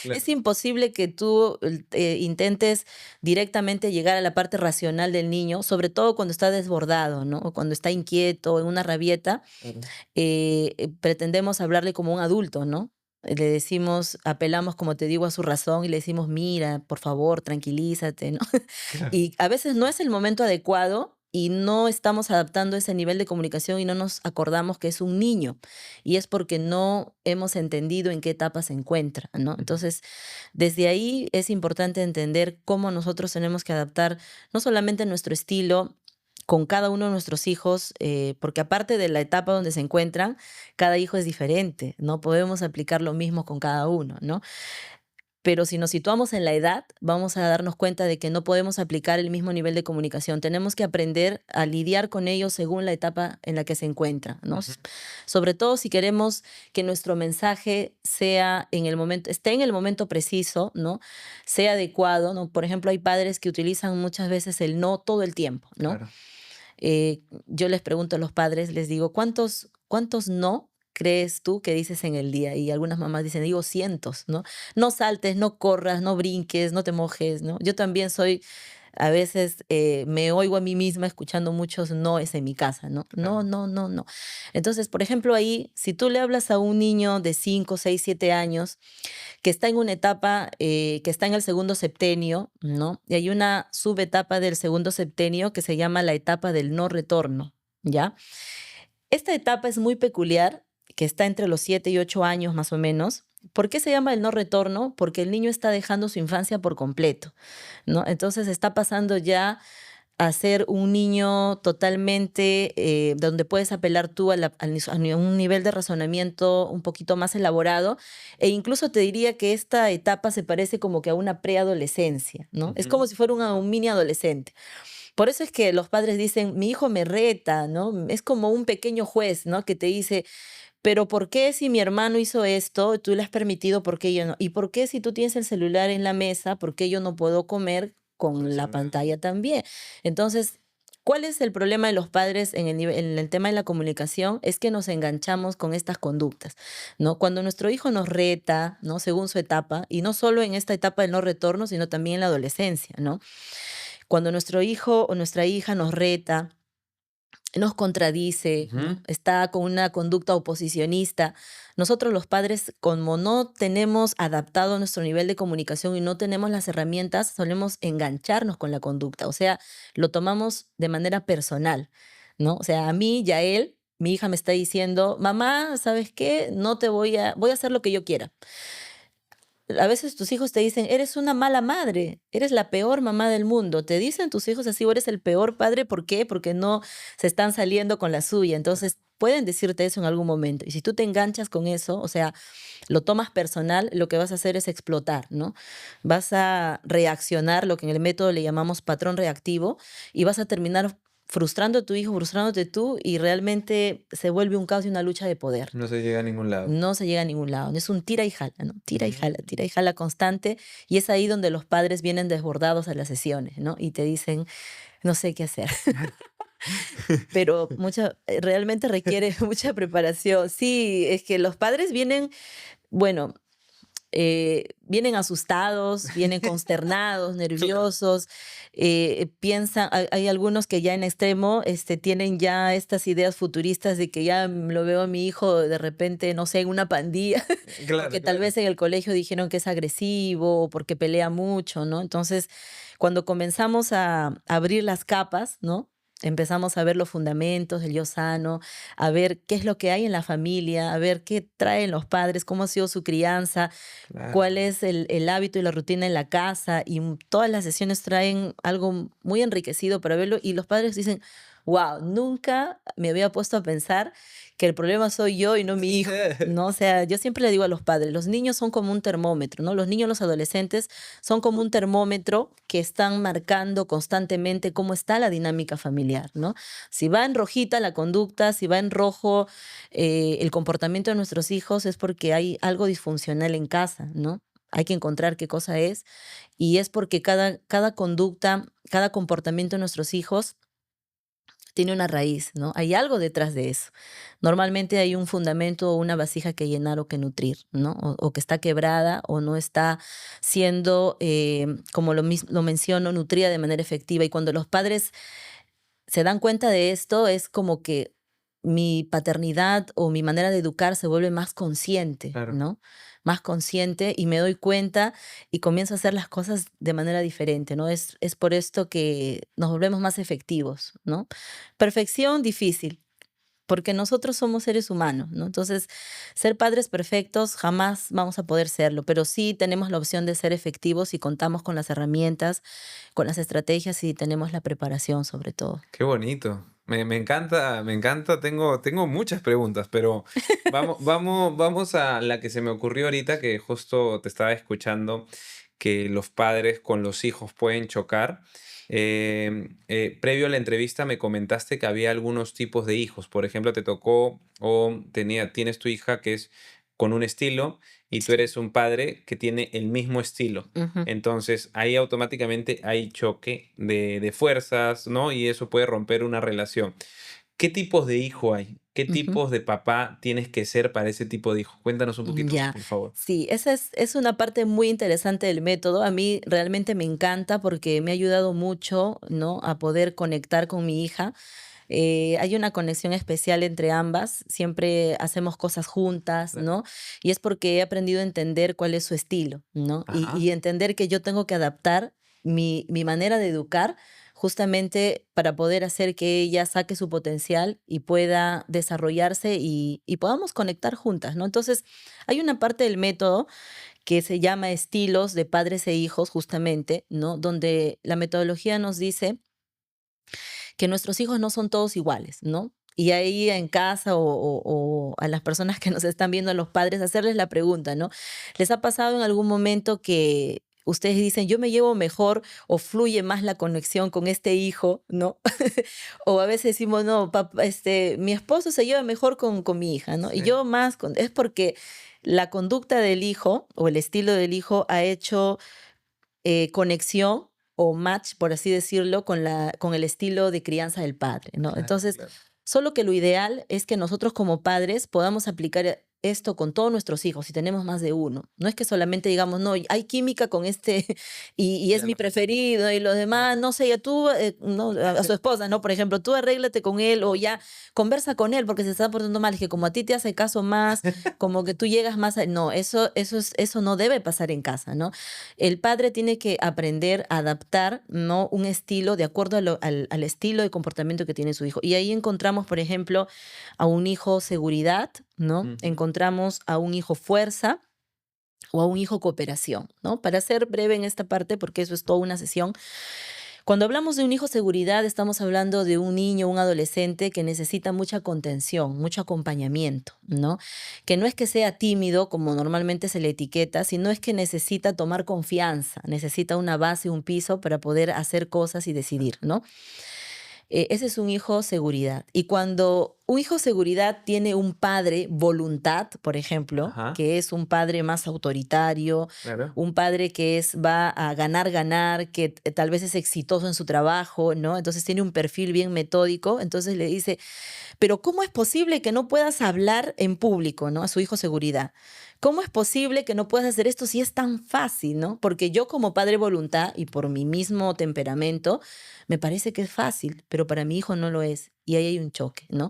es imposible que tú intentes directamente llegar a la parte racional del niño, sobre todo cuando está desbordado, ¿no? O cuando está inquieto, en una rabieta, Claro, pretendemos hablarle como un adulto, ¿no? Le decimos, apelamos, como te digo, a su razón y le decimos, mira, por favor, tranquilízate, ¿no? claro. Y a veces no es el momento adecuado y no estamos adaptando ese nivel de comunicación y no nos acordamos que es un niño. Y es porque no hemos entendido en qué etapa se encuentra, ¿no? Ujú. Entonces, desde ahí es importante entender cómo nosotros tenemos que adaptar no solamente nuestro estilo con cada uno de nuestros hijos, porque aparte de la etapa donde se encuentran, cada hijo es diferente, no podemos aplicar lo mismo con cada uno, ¿no? Pero si nos situamos en la edad, vamos a darnos cuenta de que no podemos aplicar el mismo nivel de comunicación. Tenemos que aprender a lidiar con ellos según la etapa en la que se encuentran, ¿no? Ujú. Sobre todo si queremos que nuestro mensaje sea en el momento, esté en el momento preciso, ¿no? Sea adecuado, ¿no? Por ejemplo, hay padres que utilizan muchas veces el no todo el tiempo, ¿no? Claro. Yo les pregunto a los padres, les digo, ¿cuántos no crees tú que dices en el día? Y algunas mamás dicen, digo cientos, ¿no? No saltes, no corras, no brinques, no te mojes, ¿no? Yo también soy, a veces me oigo a mí misma escuchando muchos noes en mi casa, ¿no? No, Claro. no, no, no. Entonces, por ejemplo, ahí, si tú le hablas a un niño de 5 6 7 años, que está en una etapa, que está en el segundo septenio, ¿no? Y hay una subetapa del segundo septenio que se llama la etapa del no retorno, ¿ya? Esta etapa es muy peculiar, que está entre los 7 y 8 años más o menos. ¿Por qué se llama el no retorno? Porque el niño está dejando su infancia por completo, ¿no? Entonces está pasando ya a ser un niño totalmente donde puedes apelar tú a un nivel de razonamiento un poquito más elaborado e incluso te diría que esta etapa se parece como que a una preadolescencia, ¿no? Es Ujú. como si fuera un mini adolescente. Por eso es que los padres dicen, mi hijo me reta, ¿no? Es como un pequeño juez, ¿no? Que te dice, pero ¿por qué si mi hermano hizo esto, tú le has permitido, por qué yo no? ¿Y por qué si tú tienes el celular en la mesa, por qué yo no puedo comer Con el con la celular. pantalla también? Entonces, ¿cuál es el problema de los padres en el tema de la comunicación? Es que nos enganchamos con estas conductas, ¿no? Cuando nuestro hijo nos reta, ¿no? Según su etapa, y no solo en esta etapa del no retorno, sino también en la adolescencia, ¿no? Cuando nuestro hijo o nuestra hija nos reta, nos contradice, Ujú. ¿no? Está con una conducta oposicionista. Nosotros los padres, como no tenemos adaptado nuestro nivel de comunicación y no tenemos las herramientas, solemos engancharnos con la conducta, o sea, lo tomamos de manera personal, ¿no? O sea, a mí, Yael, mi hija me está diciendo, mamá, ¿sabes qué? No te voy a hacer lo que yo quiera. A veces tus hijos te dicen, eres una mala madre, eres la peor mamá del mundo. Te dicen tus hijos así, o eres el peor padre, ¿por qué? Porque no se están saliendo con la suya. Entonces, pueden decirte eso en algún momento. Y si tú te enganchas con eso, o sea, lo tomas personal, lo que vas a hacer es explotar, ¿no? Vas a reaccionar, lo que en el método le llamamos patrón reactivo, y vas a terminar frustrando a tu hijo, frustrándote tú, y realmente se vuelve un caos y una lucha de poder. No se llega a ningún lado. No se llega a ningún lado, es un ¿no? Ujú. Tira y jala constante, y es ahí donde los padres vienen desbordados a las sesiones, ¿no? Y te dicen, no sé qué hacer, pero realmente requiere mucha preparación. Sí, es que los padres vienen, bueno, vienen asustados, vienen consternados, Claro. nerviosos, piensan, hay algunos que ya en extremo tienen ya estas ideas futuristas de que ya lo veo a mi hijo de repente, no sé, en una pandilla, Claro, porque tal claro. vez en el colegio dijeron que es agresivo o porque pelea mucho, ¿no? Entonces, cuando comenzamos a abrir las capas, ¿no? Empezamos a ver los fundamentos del yo sano, a ver qué es lo que hay en la familia, a ver qué traen los padres, cómo ha sido su crianza, Claro. cuál es el hábito y la rutina en la casa, y todas las sesiones traen algo muy enriquecido para verlo, y los padres dicen, wow, nunca me había puesto a pensar que el problema soy yo y no mi hijo, ¿no? O sea, yo siempre le digo a los padres, los niños son como un termómetro, ¿no? Los niños, los adolescentes son como un termómetro que están marcando constantemente cómo está la dinámica familiar, ¿no? Si va en rojita la conducta, si va en rojo el comportamiento de nuestros hijos, es porque hay algo disfuncional en casa, ¿no? Hay que encontrar qué cosa es, y es porque cada conducta, cada comportamiento de nuestros hijos tiene una raíz, ¿no? Hay algo detrás de eso. Normalmente hay un fundamento o una vasija que llenar o que nutrir, ¿no? O que está quebrada o no está siendo, como lo menciono, nutrida de manera efectiva. Y cuando los padres se dan cuenta de esto, es como que mi paternidad o mi manera de educar se vuelve más consciente, Claro. ¿no? Más consciente, y me doy cuenta y comienzo a hacer las cosas de manera diferente, ¿no? Es por esto que nos volvemos más efectivos, ¿no? Perfección difícil, porque nosotros somos seres humanos, ¿no? Entonces, ser padres perfectos jamás vamos a poder serlo, pero sí tenemos la opción de ser efectivos si contamos con las herramientas, con las estrategias y tenemos la preparación sobre todo. Qué bonito. Me encanta, tengo muchas preguntas, pero vamos a la que se me ocurrió ahorita, que justo te estaba escuchando, que los padres con los hijos pueden chocar. Previo a la entrevista me comentaste que había algunos tipos de hijos. Por ejemplo, te tocó o tienes tu hija que es con un estilo y tú Sí. eres un padre que tiene el mismo estilo. Ujú, Entonces, ahí automáticamente hay choque de fuerzas, ¿no? Y eso puede romper una relación. ¿Qué tipos de hijo hay? ¿Qué ujú. tipos de papá tienes que ser para ese tipo de hijo? Cuéntanos un poquito más, Ya, por favor. sí, esa es una parte muy interesante del método. A mí realmente me encanta porque me ha ayudado mucho, ¿no? A poder conectar con mi hija. Hay una conexión especial entre ambas, siempre hacemos cosas juntas, Claro. ¿no? Y es porque he aprendido a entender cuál es su estilo, ¿no? Ajá. Y entender que yo tengo que adaptar mi manera de educar justamente para poder hacer que ella saque su potencial y pueda desarrollarse y podamos conectar juntas, ¿no? Entonces, hay una parte del método que se llama estilos de padres e hijos, justamente, ¿no? Donde la metodología nos dice que nuestros hijos no son todos iguales, ¿no? Y ahí en casa o a las personas que nos están viendo, a los padres, hacerles la pregunta, ¿no? ¿Les ha pasado en algún momento que ustedes dicen, yo me llevo mejor o fluye más la conexión con este hijo, ¿no? O a veces decimos, no, mi esposo se lleva mejor con mi hija, ¿no? Y Sí. yo más, es porque la conducta del hijo o el estilo del hijo ha hecho conexión o match, por así decirlo, con el estilo de crianza del padre, ¿no? Claro, Entonces, claro. solo que lo ideal es que nosotros como padres podamos aplicar esto con todos nuestros hijos, si tenemos más de uno. No es que solamente digamos, no, hay química con este y es Ya mi lo preferido y los claro. demás, no sé, ya tú, no, a su esposa, ¿no? Por ejemplo, tú arréglate con él o ya conversa con él porque se está portando mal, es que como a ti te hace caso más, como que tú llegas más a... No, eso no debe pasar en casa, ¿no? El padre tiene que aprender a adaptar, ¿no? Un estilo de acuerdo al estilo de comportamiento que tiene su hijo. Y ahí encontramos, por ejemplo, a un hijo seguridad, ¿no? Ujú. Encontramos a un hijo fuerza o a un hijo cooperación, ¿no? Para ser breve en esta parte, porque eso es toda una sesión, cuando hablamos de un hijo seguridad, estamos hablando de un niño, un adolescente que necesita mucha contención, mucho acompañamiento, ¿no? Que no es que sea tímido, como normalmente se le etiqueta, sino es que necesita tomar confianza, necesita una base, un piso para poder hacer cosas y decidir, ¿no? Ese es un hijo seguridad. Y cuando un hijo seguridad tiene un padre voluntad, por ejemplo, Ajá, que es un padre más autoritario, claro. un padre que va a ganar, ganar, que tal vez es exitoso en su trabajo, ¿no? Entonces tiene un perfil bien metódico, entonces le dice, pero ¿cómo es posible que no puedas hablar en público, ¿no? A su hijo seguridad. ¿Cómo es posible que no puedas hacer esto si es tan fácil, ¿no? Porque yo como padre voluntad y por mi mismo temperamento, me parece que es fácil, pero para mi hijo no lo es. Y ahí hay un choque, ¿no?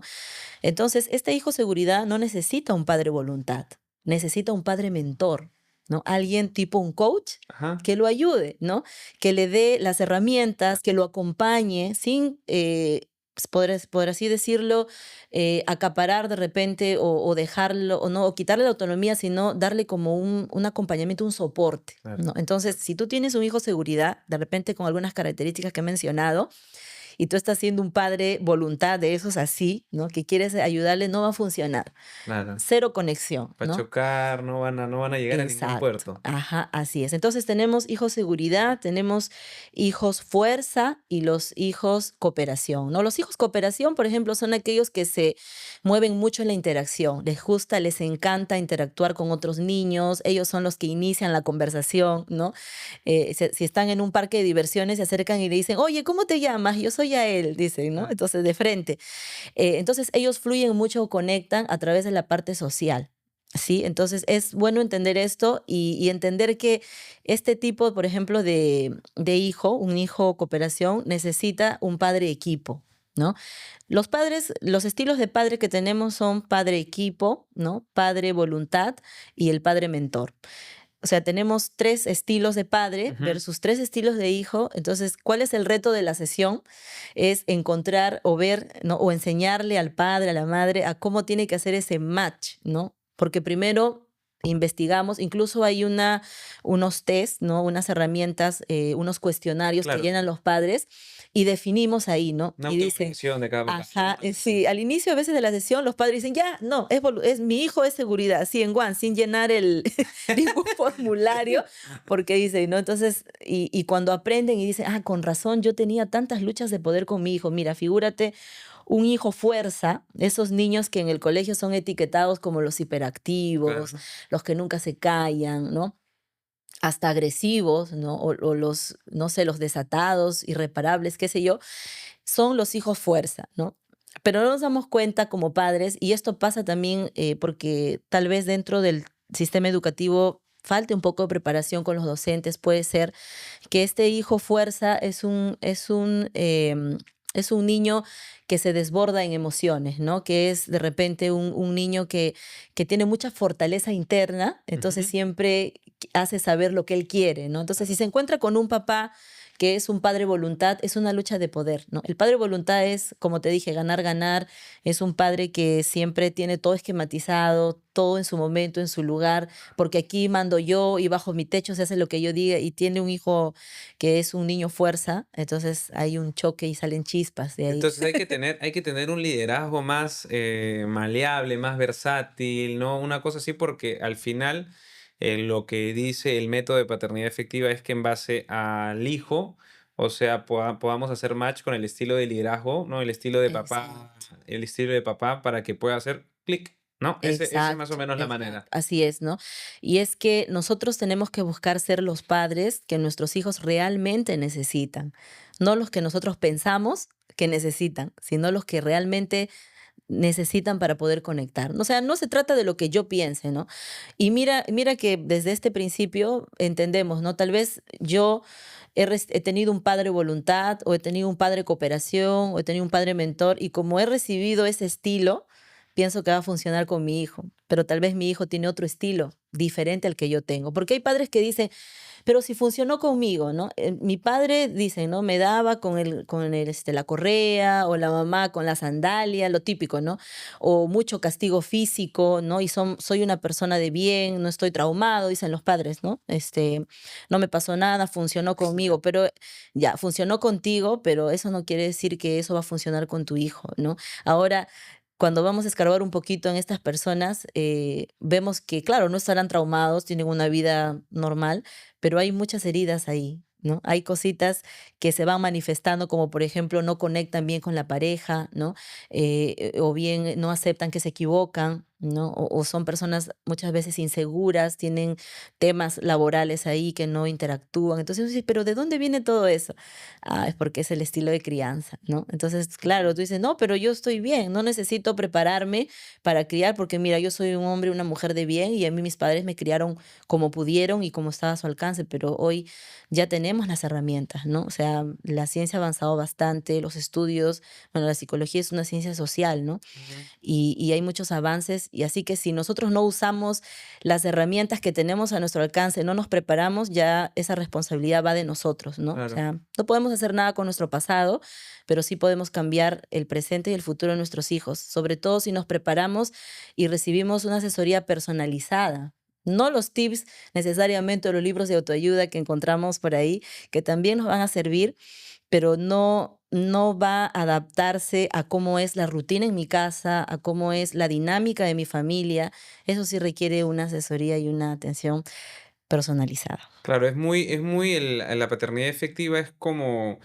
Entonces, este hijo seguridad no necesita un padre voluntad, necesita un padre mentor, ¿no? Alguien tipo un coach Ajá. que lo ayude, ¿no? Que le dé las herramientas, que lo acompañe sin, por así decirlo, acaparar de repente o dejarlo, o no, o quitarle la autonomía, sino darle como un acompañamiento, un soporte, Claro. ¿no? Entonces, si tú tienes un hijo seguridad, de repente con algunas características que he mencionado, y tú estás siendo un padre voluntad de esos así, ¿no? Que quieres ayudarle, no va a funcionar. Claro. Cero conexión, Va a ¿no? chocar, no van a llegar a ningún Exacto, puerto. ajá, así es. Entonces tenemos hijos seguridad, tenemos hijos fuerza y los hijos cooperación, ¿no? Los hijos cooperación, por ejemplo, son aquellos que se mueven mucho en la interacción, les gusta, les encanta interactuar con otros niños, ellos son los que inician la conversación, ¿no? Si están en un parque de diversiones, se acercan y le dicen, oye, ¿cómo te llamas? Yo soy Yael, dicen, ¿no? Ah, Entonces, de frente. Entonces, ellos fluyen mucho, conectan a través de la parte social. Sí, entonces es bueno entender esto y entender que este tipo, por ejemplo, de hijo, un hijo cooperación, necesita un padre equipo, ¿no? Los padres, los estilos de padre que tenemos son padre equipo, ¿no? Padre voluntad y el padre mentor. O sea, tenemos tres estilos de padre ujú. versus tres estilos de hijo. Entonces, ¿cuál es el reto de la sesión? Es encontrar o ver, ¿no? O enseñarle al padre, a la madre, a cómo tiene que hacer ese match, ¿no? Porque primero investigamos, incluso hay unos test, ¿no? Unas herramientas, unos cuestionarios que Claro, llenan los padres y definimos ahí, ¿no? una Y dicen, autovalidación de cada papá. ajá, sí, al inicio a veces de la sesión los padres dicen, ya, no, es mi hijo es seguridad, así en one, sin llenar ningún formulario, porque dicen, ¿no? Entonces, y cuando aprenden y dicen, con razón, yo tenía tantas luchas de poder con mi hijo, mira, figúrate un hijo fuerza, esos niños que en el colegio son etiquetados como los hiperactivos, Claro. los que nunca se callan, ¿no? Hasta agresivos, ¿no? O los, no sé, los desatados, irreparables, qué sé yo, son los hijos fuerza, ¿no? Pero no nos damos cuenta como padres, y esto pasa también porque tal vez dentro del sistema educativo falte un poco de preparación con los docentes, puede ser que este hijo fuerza es un niño que se desborda en emociones, ¿no? Que es de repente un niño que tiene mucha fortaleza interna, entonces Ujú. siempre hace saber lo que él quiere, ¿no? Entonces, si Claro. se encuentra con un papá que es un padre voluntad, es una lucha de poder, ¿no? El padre voluntad es, como te dije, ganar, ganar, es un padre que siempre tiene todo esquematizado, todo en su momento, en su lugar, porque aquí mando yo y bajo mi techo se hace lo que yo diga y tiene un hijo que es un niño fuerza, entonces hay un choque y salen chispas de ahí. Entonces hay que tener un liderazgo más maleable, más versátil, ¿no? Una cosa así, porque al final lo que dice el método de paternidad efectiva es que en base al hijo, o sea, podamos hacer match con el estilo de liderazgo, ¿no? Exacto. El estilo de papá para que pueda hacer clic, ¿no? Ese es más o Exacto, menos la exacto, manera. así es, ¿no? Y es que nosotros tenemos que buscar ser los padres que nuestros hijos realmente necesitan, no los que nosotros pensamos que necesitan, sino los que realmente necesitan para poder conectar. O sea, no se trata de lo que yo piense, ¿no? Y mira que desde este principio entendemos, ¿no? Tal vez yo he tenido un padre voluntad o he tenido un padre cooperación o he tenido un padre mentor y como he recibido ese estilo, pienso que va a funcionar con mi hijo, pero tal vez mi hijo tiene otro estilo diferente al que yo tengo, porque hay padres que dicen, pero si funcionó conmigo, ¿no? Mi padre, dice, ¿no? Me daba la correa o la mamá con la sandalia, lo típico, ¿no? O mucho castigo físico, ¿no? Y soy una persona de bien, no estoy traumado, dicen los padres, ¿no? No me pasó nada, funcionó conmigo, pero ya, funcionó contigo, pero eso no quiere decir que eso va a funcionar con tu hijo, ¿no? Ahora, cuando vamos a escarbar un poquito en estas personas, vemos que, claro, no estarán traumados, tienen una vida normal, pero hay muchas heridas ahí, ¿no? Hay cositas que se van manifestando, como por ejemplo, no conectan bien con la pareja, ¿no? O bien no aceptan que se equivocan, ¿no? O son personas muchas veces inseguras, tienen temas laborales ahí que no interactúan. Entonces, uno dice, pero ¿de dónde viene todo eso? Es porque es el estilo de crianza, ¿no? Entonces, claro, tú dices, no, pero yo estoy bien, no necesito prepararme para criar, porque mira, yo soy un hombre, una mujer de bien, y a mí mis padres me criaron como pudieron y como estaba a su alcance, pero hoy ya tenemos las herramientas, ¿no? O sea, la ciencia ha avanzado bastante, los estudios, bueno, la psicología es una ciencia social, ¿no? Ujú. Y hay muchos avances, y así que si nosotros no usamos las herramientas que tenemos a nuestro alcance, no nos preparamos, ya esa responsabilidad va de nosotros, ¿no? O Claro. sea, no podemos hacer nada con nuestro pasado, pero sí podemos cambiar el presente y el futuro de nuestros hijos, sobre todo si nos preparamos y recibimos una asesoría personalizada. No los tips necesariamente o los libros de autoayuda que encontramos por ahí, que también nos van a servir, pero no va a adaptarse a cómo es la rutina en mi casa, a cómo es la dinámica de mi familia. Eso sí requiere una asesoría y una atención personalizada. Claro, es muy la paternidad efectiva es como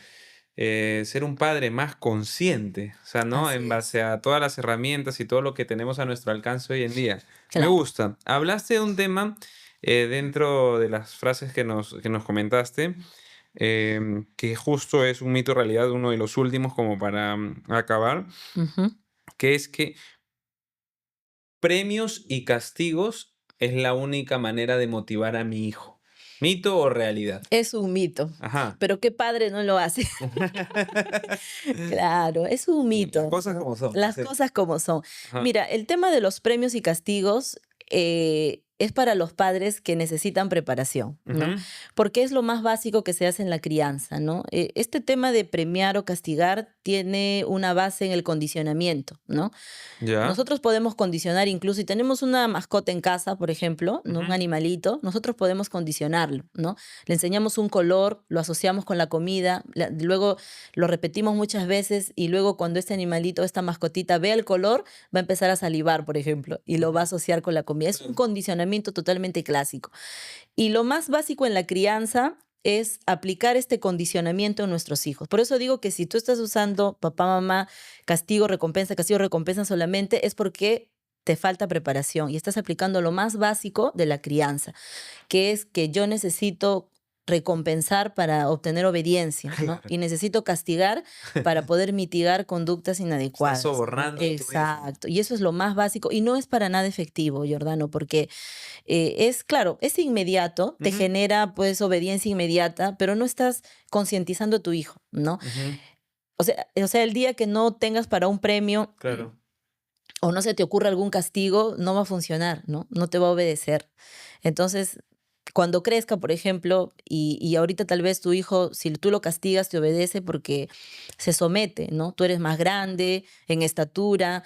ser un padre más consciente, o sea, ¿no? Así En es. base a todas las herramientas y todo lo que tenemos a nuestro alcance hoy en día. Me Claro. gusta. Hablaste de un tema dentro de las frases que nos comentaste, que justo es un mito realidad, uno de los últimos como para acabar, Ujú. que es que premios y castigos es la única manera de motivar a mi hijo. ¿Mito o realidad? Es un mito, Ajá. pero qué padre no lo hace. Claro, es un Las mito, cosas ¿no? como son. Las Sí. cosas como son. Ajá. Mira, el tema de los premios y castigos, es para los padres que necesitan preparación, ¿no? Ujú. Porque es lo más básico que se hace en la crianza, ¿no? Este tema de premiar o castigar tiene una base en el condicionamiento, ¿no? Ya. Nosotros podemos condicionar incluso, si tenemos una mascota en casa, por ejemplo, ¿no? Un Ujú. animalito, nosotros podemos condicionarlo, ¿no? Le enseñamos un color, lo asociamos con la comida, luego lo repetimos muchas veces y luego cuando este animalito, esta mascotita vea el color, va a empezar a salivar, por ejemplo, y lo va a Ujú. asociar con la comida. Es un Claro. condicionamiento totalmente clásico. Y lo más básico en la crianza es aplicar este condicionamiento en nuestros hijos. Por eso digo que si tú estás usando papá, mamá, castigo, recompensa solamente, es porque te falta preparación y estás aplicando lo más básico de la crianza, que es que yo necesito recompensar para obtener obediencia, ¿no? Claro. Y necesito castigar para poder mitigar conductas Estás inadecuadas, ¿no? sobornando a tu hijo. Exacto. Y eso es lo más básico y no es para nada efectivo, Jordano, porque es claro, es inmediato, te Ujú. genera pues obediencia inmediata, pero no estás concientizando a tu hijo, ¿no? Ujú. O sea, el día que no tengas para un premio Claro. o no se te ocurra algún castigo, no va a funcionar, ¿no? No te va a obedecer. Entonces, cuando crezca, por ejemplo, y ahorita tal vez tu hijo, si tú lo castigas, te obedece porque se somete, ¿no? Tú eres más grande en estatura,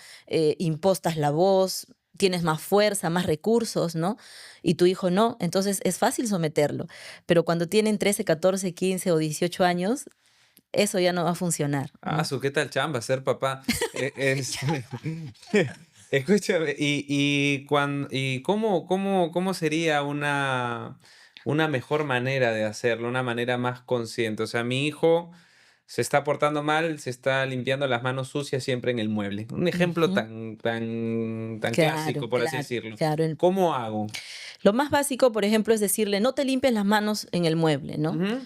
impostas la voz, tienes más fuerza, más recursos, ¿no? Y tu hijo no, entonces es fácil someterlo. Pero cuando tienen 13, 14, 15 o 18 años, eso ya no va a funcionar, Ah, ¿no? qué tal chamba ser papá. Escúchame, cómo sería una mejor manera de hacerlo, una manera más consciente? O sea, mi hijo se está portando mal, se está limpiando las manos sucias siempre en el mueble. Un ejemplo Ujú. tan Claro, clásico, por así claro, decirlo. claro. ¿Cómo hago? Lo más básico, por ejemplo, es decirle, no te limpies las manos en el mueble, ¿no? Ujú.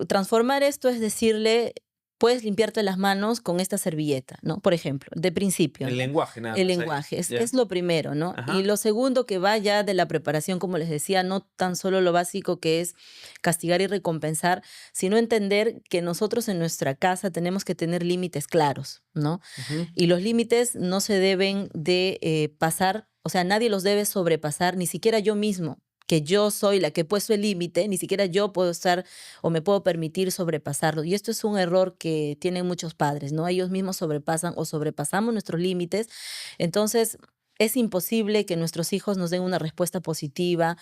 Transformar esto es decirle, puedes limpiarte las manos con esta servilleta, ¿no? Por ejemplo, de principio, El ¿no? lenguaje nada El más ahí. lenguaje es Ya. lo primero, ¿no? Y Ajá. lo segundo que va ya de la preparación, como les decía, no tan solo lo básico que es castigar y recompensar, sino entender que nosotros en nuestra casa tenemos que tener límites claros, ¿no? Ujú. Y los límites no se deben de pasar, o sea, nadie los debe sobrepasar, ni siquiera yo mismo, que yo soy la que he puesto el límite, ni siquiera yo puedo estar o me puedo permitir sobrepasarlo. Y esto es un error que tienen muchos padres, ¿no? Ellos mismos sobrepasan o sobrepasamos nuestros límites. Entonces, es imposible que nuestros hijos nos den una respuesta positiva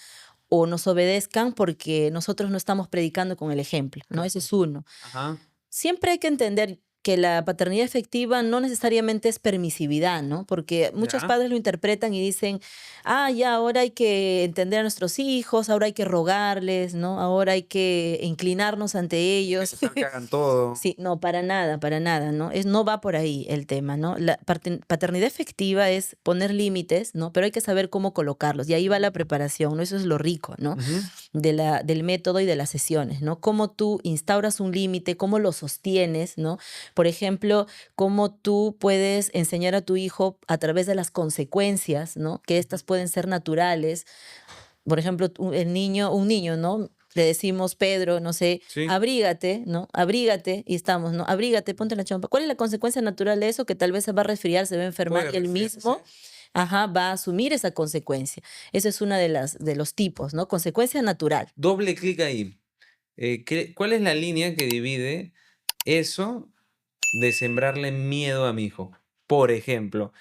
o nos obedezcan porque nosotros no estamos predicando con el ejemplo, ¿no? Ese Claro. es uno. Ajá. Siempre hay que entender que la paternidad efectiva no necesariamente es permisividad, ¿no? Porque muchos Ya. padres lo interpretan y dicen, ah, ya, ahora hay que entender a nuestros hijos, ahora hay que rogarles, ¿no? Ahora hay que inclinarnos ante Hay que ellos. dejar que hagan todo. Sí, no, para nada, ¿no? No va por ahí el tema, ¿no? La paternidad efectiva es poner límites, ¿no? Pero hay que saber cómo colocarlos y ahí va la preparación, ¿no? Eso es lo rico, ¿no? Ujú. Del método y de las sesiones, ¿no? Cómo tú instauras un límite, cómo lo sostienes, ¿no? Por ejemplo, cómo tú puedes enseñar a tu hijo a través de las consecuencias, ¿no? Que estas pueden ser naturales. Por ejemplo, un niño, ¿no? Le decimos, Pedro, no sé, Sí. abrígate, ¿no? Abrígate, y estamos, ¿no? Abrígate, ponte la chompa. ¿Cuál es la consecuencia natural de eso? Que tal vez se va a resfriar, se va a enfermar Puede y él resfriarse. mismo, ajá, va a asumir esa consecuencia. Esa es una de los tipos, ¿no? Consecuencia natural. Doble clic ahí. ¿Cuál es la línea que divide eso de sembrarle miedo a mi hijo? Por ejemplo,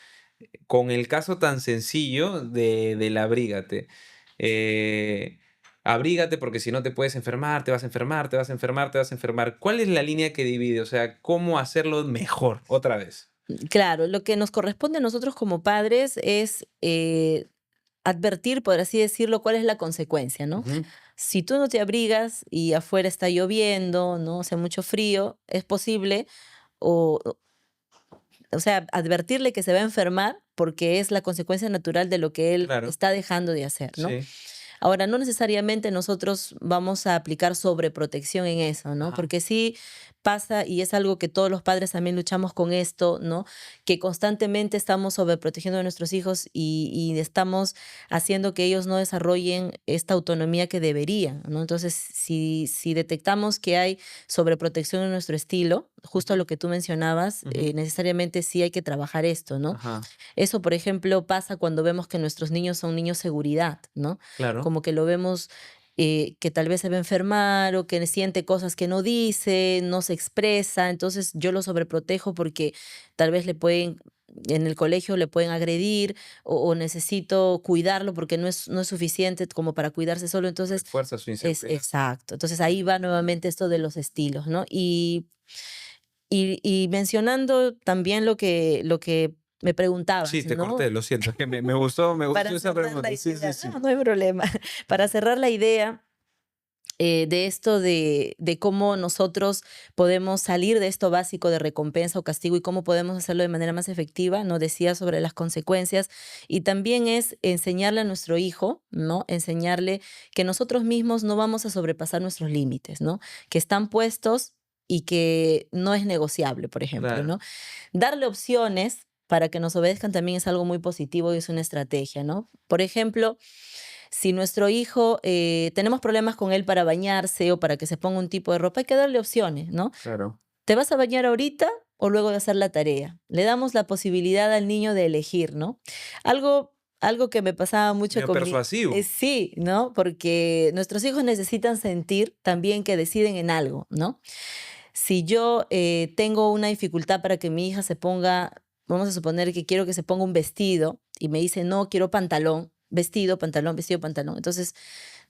con el caso tan sencillo del abrígate. Eh, abrígate porque si no te puedes enfermar, te vas a enfermar, te vas a enfermar, te vas a enfermar. ¿Cuál es la línea que divide? O sea, ¿cómo hacerlo mejor? Otra vez. Claro, lo que nos corresponde a nosotros como padres es advertir, por así decirlo, cuál es la consecuencia, ¿no? Ujú. Si tú no te abrigas y afuera está lloviendo, ¿no? Hace mucho frío, es posible, o, o sea, advertirle que se va a enfermar porque es la consecuencia natural de lo que él Claro, está dejando de hacer, ¿no? sí. Ahora, no necesariamente nosotros vamos a aplicar sobreprotección en eso, ¿no? Ajá. Porque sí pasa, y es algo que todos los padres también luchamos con esto, ¿no? Que constantemente estamos sobreprotegiendo a nuestros hijos y estamos haciendo que ellos no desarrollen esta autonomía que deberían, ¿no? Entonces, si detectamos que hay sobreprotección en nuestro estilo, justo Ujú, lo que tú mencionabas, ujú. necesariamente sí hay que trabajar esto, ¿no? Ajá, Eso, por ejemplo, pasa cuando vemos que nuestros niños son niños seguridad, ¿no? claro. Como que lo vemos que tal vez se va a enfermar o que siente cosas que no dice, no se expresa, entonces yo lo sobreprotejo porque tal vez le pueden, en el colegio le pueden agredir o necesito cuidarlo porque no es suficiente como para cuidarse solo, entonces Refuerza su es inseguridad. exacto. Entonces ahí va nuevamente esto de los estilos, ¿no? Y mencionando también lo que me Sí, preguntabas, te ¿no? corté, lo siento, es que me gustó Para esa cerrar la pregunta. Sí, sí, idea, sí. no hay problema. Para cerrar la idea de esto de cómo nosotros podemos salir de esto básico de recompensa o castigo y cómo podemos hacerlo de manera más efectiva, ¿no? Decía sobre las consecuencias y también es enseñarle a nuestro hijo, ¿no? Enseñarle que nosotros mismos no vamos a sobrepasar nuestros límites, ¿no? Que están puestos y que no es negociable, por ejemplo, Claro. ¿no? Darle opciones para que nos obedezcan también es algo muy positivo y es una estrategia, ¿no? Por ejemplo, si nuestro hijo, tenemos problemas con él para bañarse o para que se ponga un tipo de ropa, hay que darle opciones, ¿no? Claro. ¿Te vas a bañar ahorita o luego de hacer la tarea? Le damos la posibilidad al niño de elegir, ¿no? Algo que me pasaba mucho Medio con persuasivo. sí, ¿no? Porque nuestros hijos necesitan sentir también que deciden en algo, ¿no? Si yo tengo una dificultad para que mi hija se ponga, vamos a suponer que quiero que se ponga un vestido y me dice, no, quiero pantalón, vestido, pantalón, vestido, pantalón. Entonces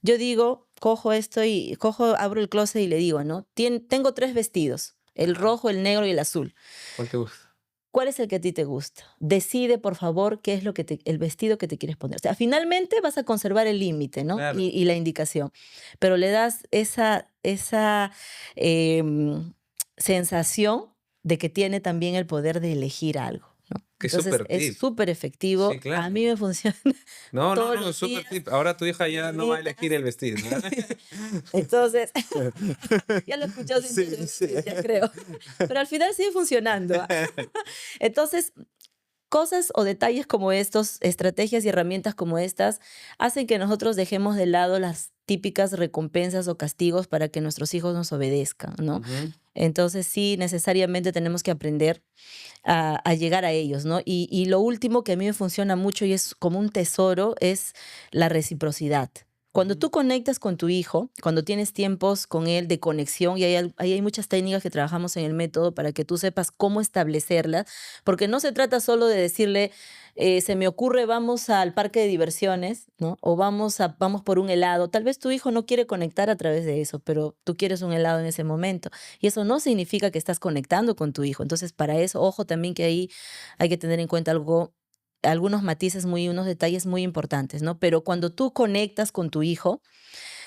yo digo, cojo esto y cojo, abro el closet y le digo, ¿no? Tengo 3 vestidos, el Ajá. rojo, el negro y el azul. ¿Cuál te gusta? ¿Cuál es el que a ti te gusta? Decide, por favor, qué es lo que el vestido que te quieres poner. O sea, finalmente vas a conservar el límite, ¿no? Claro. Y la indicación, pero le das esa em, sensación de que tiene también el poder de elegir algo, ¿no? Qué Entonces súper es tip. súper Sí, efectivo. A mí claro. me funciona No, no, todos no, los súper días. tip. Ahora tu hija ya no va a elegir Meriendas. el vestido, ¿no? Entonces, ya lo he escuchado cientos de Sí, sí. veces, ya creo. Pero al final sigue funcionando. Entonces, cosas o detalles como estos, estrategias y herramientas como estas, hacen que nosotros dejemos de lado las típicas recompensas o castigos para que nuestros hijos nos obedezcan, ¿no? Ujú. Entonces sí, necesariamente tenemos que aprender a llegar a ellos, ¿no? Y lo último que a mí me funciona mucho y es como un tesoro es la reciprocidad. Cuando Ujú. tú conectas con tu hijo, cuando tienes tiempos con él de conexión, y hay muchas técnicas que trabajamos en el método para que tú sepas cómo establecerlas, porque no se trata solo de decirle, se me ocurre, vamos al parque de diversiones, ¿no? O vamos por un helado. Tal vez tu hijo no quiere conectar a través de eso, pero tú quieres un helado en ese momento. Y eso no significa que estás conectando con tu hijo. Entonces, para eso, ojo también que ahí hay que tener en cuenta algunos matices unos detalles muy importantes, ¿no? Pero cuando tú conectas con tu hijo,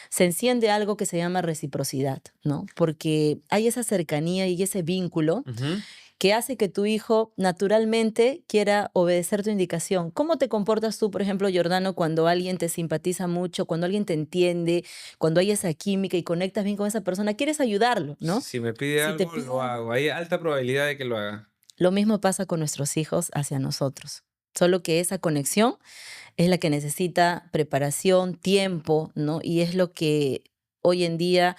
se enciende algo que se llama reciprocidad, ¿no? Porque hay esa cercanía y ese vínculo Ujú. que hace que tu hijo naturalmente quiera obedecer tu indicación. ¿Cómo te comportas tú, por ejemplo, Giordano, cuando alguien te simpatiza mucho, cuando alguien te entiende, cuando hay esa química y conectas bien con esa persona? Quieres ayudarlo, ¿no? Si me pide Si te algo, pide lo algo. hago. Hay alta probabilidad de que lo haga. Lo mismo pasa con nuestros hijos hacia nosotros. Solo que esa conexión es la que necesita preparación, tiempo, ¿no? Y es lo que hoy en día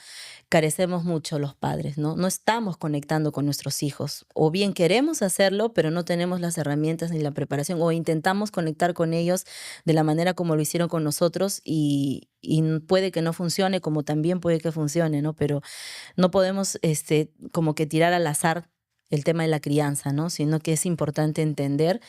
carecemos mucho los padres, ¿no? No estamos conectando con nuestros hijos. O bien queremos hacerlo, pero no tenemos las herramientas ni la preparación. O intentamos conectar con ellos de la manera como lo hicieron con nosotros y puede que no funcione, como también puede que funcione, ¿no? Pero no podemos como que tirar al azar el tema de la crianza, ¿no? Sino que es importante entender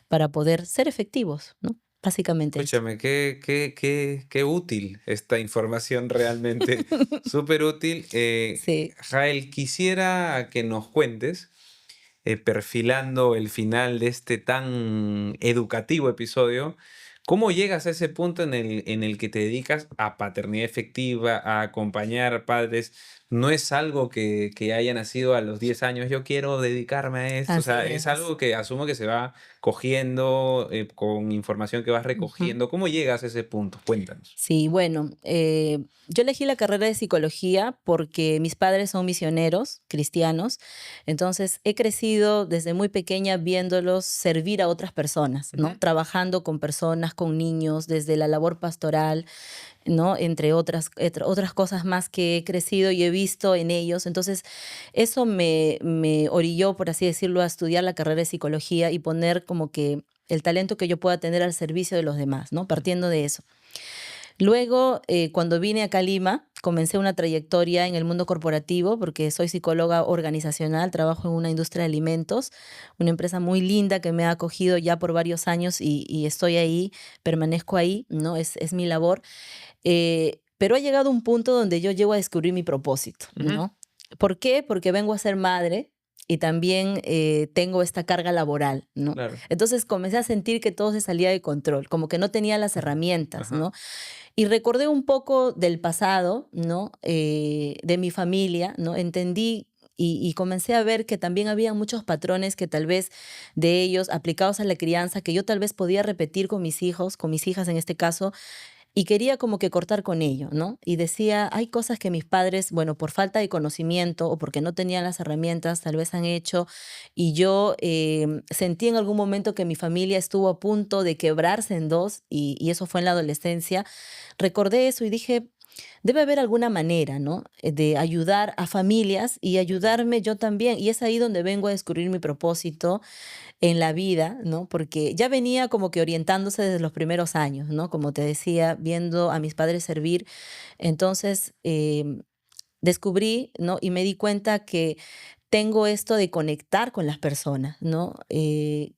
para poder ser efectivos, ¿no? Básicamente eso. Escúchame, qué útil esta información realmente. Súper útil. Sí. Jael, quisiera que nos cuentes, perfilando el final de este tan educativo episodio, ¿cómo llegas a ese punto en el que te dedicas a paternidad efectiva, a acompañar padres? no es algo que haya nacido a los 10 años, yo quiero dedicarme a esto, o Así sea, es es. algo que asumo que se va cogiendo con información que vas Ujú. recogiendo. ¿Cómo llegas a ese punto? Cuéntanos. Sí, bueno, yo elegí la carrera de psicología porque mis padres son misioneros cristianos, entonces he crecido desde muy pequeña viéndolos servir a otras personas, Ujú. ¿no? Trabajando con personas, con niños, desde la labor pastoral, ¿no? Entre otras cosas más que he crecido y he visto en ellos. Entonces, eso me orilló, por así decirlo, a estudiar la carrera de psicología y poner como que el talento que yo pueda tener al servicio de los demás, ¿no? Partiendo de eso. Luego, cuando vine acá a Lima, comencé una trayectoria en el mundo corporativo porque soy psicóloga organizacional, trabajo en una industria de alimentos, una empresa muy linda que me ha acogido ya por varios años y estoy ahí, permanezco ahí, ¿no? Es mi labor. Pero ha llegado un punto donde yo llego a descubrir mi propósito, Ujú. ¿no? ¿Por qué? Porque vengo a ser madre y también tengo esta carga laboral, ¿no? Claro. Entonces comencé a sentir que todo se salía de control, como que no tenía las herramientas, Ajá. ¿no? Y recordé un poco del pasado, ¿no? De mi familia, ¿no? Entendí y comencé a ver que también había muchos patrones que tal vez de ellos aplicados a la crianza que yo tal vez podía repetir con mis hijos, con mis hijas en este caso, y quería como que cortar con ello, ¿no? Y decía, hay cosas que mis padres, bueno, por falta de conocimiento o porque no tenían las herramientas, tal vez han hecho, y yo sentí en algún momento que mi familia estuvo a punto de quebrarse en dos, y eso fue en la adolescencia. Recordé eso y dije, debe haber alguna manera, ¿no? De ayudar a familias y ayudarme yo también. Y es ahí donde vengo a descubrir mi propósito en la vida, ¿no? Porque ya venía como que orientándose desde los primeros años, ¿no? Como te decía, viendo a mis padres servir. Entonces, descubrí, ¿no? Y me di cuenta que tengo esto de conectar con las personas, ¿no?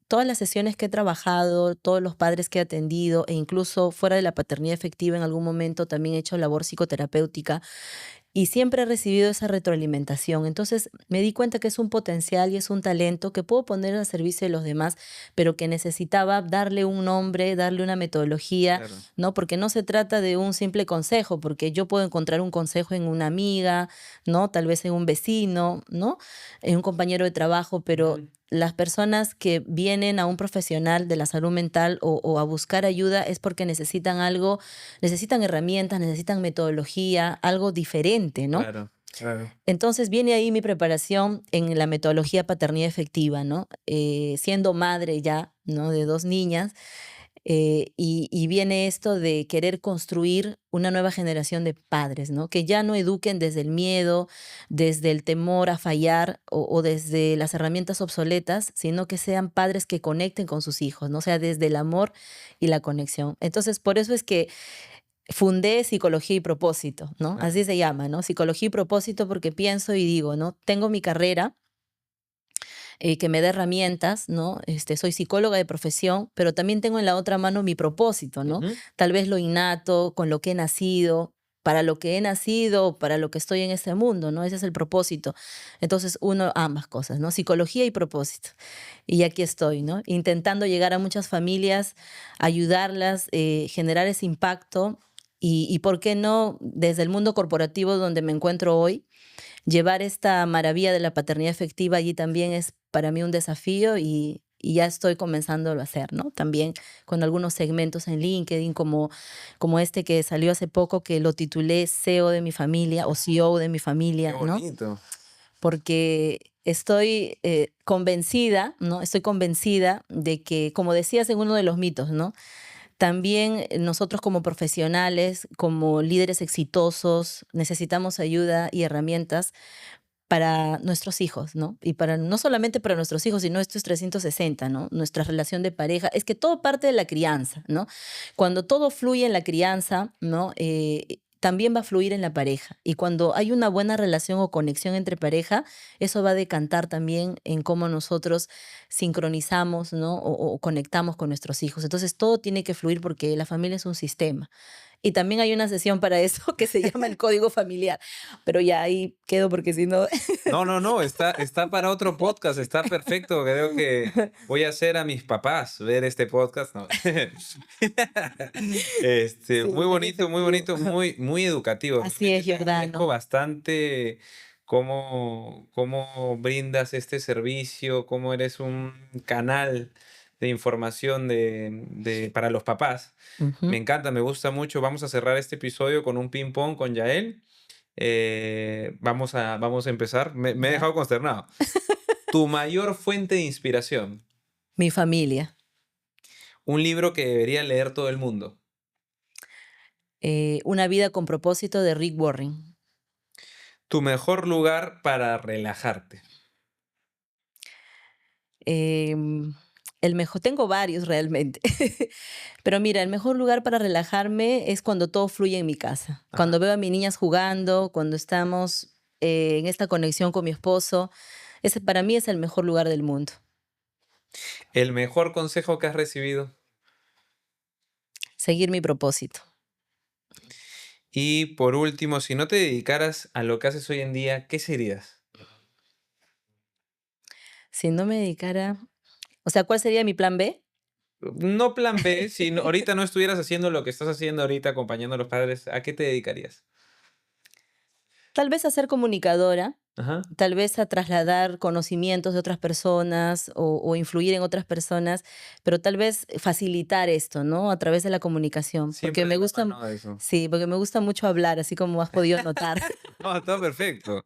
Todas las sesiones que he trabajado, todos los padres que he atendido, e incluso fuera de la paternidad efectiva, en algún momento también he hecho labor psicoterapéutica y siempre he recibido esa retroalimentación. Entonces me di cuenta que es un potencial y es un talento que puedo poner al servicio de los demás, pero que necesitaba darle un nombre, darle una metodología, Claro. ¿no? Porque no se trata de un simple consejo, porque yo puedo encontrar un consejo en una amiga, ¿no? Tal vez en un vecino, ¿no? En un compañero de trabajo, pero Ujú. las personas que vienen a un profesional de la salud mental o a buscar ayuda es porque necesitan algo, necesitan herramientas, necesitan metodología, algo diferente, ¿no? Claro, claro. Entonces viene ahí mi preparación en la metodología paternidad efectiva, ¿no? Siendo madre ya, ¿no? De dos niñas, y viene esto de querer construir una nueva generación de padres, ¿no? Que ya no eduquen desde el miedo, desde el temor a fallar o desde las herramientas obsoletas, sino que sean padres que conecten con sus hijos, ¿no? O sea, desde el amor y la conexión. Entonces, por eso es que fundé Psicología y Propósito, ¿no? Claro. Así se llama, ¿no? Psicología y Propósito porque pienso y digo, ¿no? Tengo mi carrera que me da herramientas, ¿no? Soy psicóloga de profesión, pero también tengo en la otra mano mi propósito, ¿no? Ujú. Tal vez lo innato, con lo que he nacido, para lo que he nacido, para lo que estoy en este mundo, ¿no? Ese es el propósito. Entonces, uno, ambas cosas, ¿no? Psicología y propósito. Y aquí estoy, ¿no? Intentando llegar a muchas familias, ayudarlas, generar ese impacto y, ¿por qué no, desde el mundo corporativo donde me encuentro hoy? Llevar esta maravilla de la paternidad efectiva allí también es para mí un desafío y ya estoy comenzándolo a hacer, ¿no? También con algunos segmentos en LinkedIn, como este que salió hace poco, que lo titulé CEO de mi familia o CEO de mi Qué familia, ¿no? bonito. Porque estoy convencida, ¿no? Estoy convencida de que, como decías en uno de los mitos, ¿no? También nosotros como profesionales, como líderes exitosos, necesitamos ayuda y herramientas para nuestros hijos, ¿no? Y para no solamente para nuestros hijos, sino estos 360, ¿no? Nuestra relación de pareja, es que todo parte de la crianza, ¿no? Cuando todo fluye en la crianza, ¿no? También va a fluir en la pareja. Y cuando hay una buena relación o conexión entre pareja, eso va a decantar también en cómo nosotros sincronizamos, ¿no? O conectamos con nuestros hijos. Entonces todo tiene que fluir porque la familia es un sistema. Y también hay una sesión para eso que se llama el código familiar. Pero ya ahí quedo porque si no... No, no, no, está para otro podcast, está perfecto. Creo que voy a hacer a mis papás ver este podcast. No. Sí, Muy bien bonito, muy efectivo. bonito, muy, muy educativo. Así Realmente es, te agradezco Giordano. bastante cómo brindas este servicio, cómo eres un canal de información para los papás. Me Ujú. encanta, me gusta mucho. Vamos a cerrar este episodio con un ping pong con Yael. Vamos a empezar. Me he Ya. dejado consternado. Tu mayor fuente de inspiración. Mi familia. Un libro que debería leer todo el mundo. Una vida con propósito de Rick Warren. Tu mejor lugar para relajarte. Em, el mejor, tengo varios realmente, pero mira, el mejor lugar para relajarme es cuando todo fluye en mi casa, Ajá. cuando veo a mis niñas jugando, cuando estamos en esta conexión con mi esposo, ese para mí es el mejor lugar del mundo. El mejor consejo que has recibido. Seguir mi propósito. Y por último, si no te dedicaras a lo que haces hoy en día, ¿qué serías? Si no me dedicara, o sea, ¿cuál sería mi plan B? No plan B, si ahorita no estuvieras haciendo lo que estás haciendo ahorita, acompañando a los padres, ¿a qué te dedicarías? Tal vez a ser comunicadora, Ajá. tal vez a trasladar conocimientos de otras personas o influir en otras personas, pero tal vez facilitar esto, ¿no? A través de la comunicación, porque Siempre me de la gusta, mano de eso. sí, porque me gusta mucho hablar, así como has podido notar. No, está perfecto.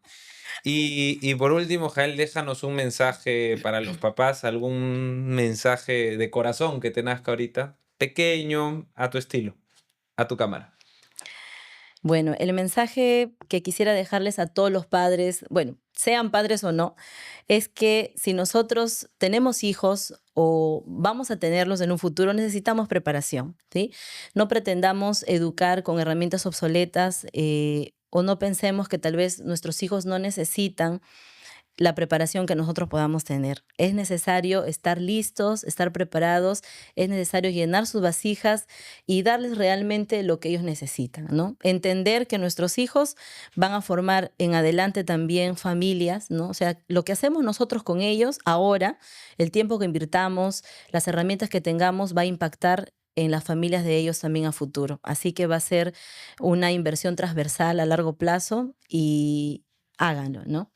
Y por último, Jael, déjanos un mensaje para los papás, algún mensaje de corazón que te nazca ahorita, pequeño, a tu estilo, a tu cámara. Bueno, el mensaje que quisiera dejarles a todos los padres, bueno, sean padres o no, es que si nosotros tenemos hijos o vamos a tenerlos en un futuro, necesitamos preparación, ¿sí? No pretendamos educar con herramientas obsoletas o no pensemos que tal vez nuestros hijos no necesitan la preparación que nosotros podamos tener. Es necesario estar listos, estar preparados, es necesario llenar sus vasijas y darles realmente lo que ellos necesitan, ¿no? Entender que nuestros hijos van a formar en adelante también familias, ¿no? O sea, lo que hacemos nosotros con ellos ahora, el tiempo que invirtamos, las herramientas que tengamos va a impactar en las familias de ellos también a futuro. Así que va a ser una inversión transversal a largo plazo y háganlo, ¿no?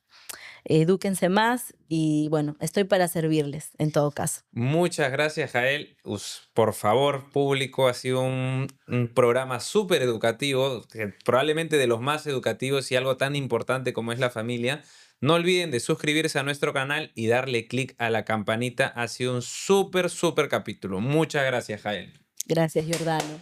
Edúquense más y bueno, estoy para servirles en todo caso. Muchas gracias, Jael. Por favor, público, ha sido un programa súper educativo, probablemente de los más educativos y algo tan importante como es la familia. No olviden de suscribirse a nuestro canal y darle clic a la campanita. Ha sido un súper, súper capítulo. Muchas gracias, Jael. Gracias, Giordano.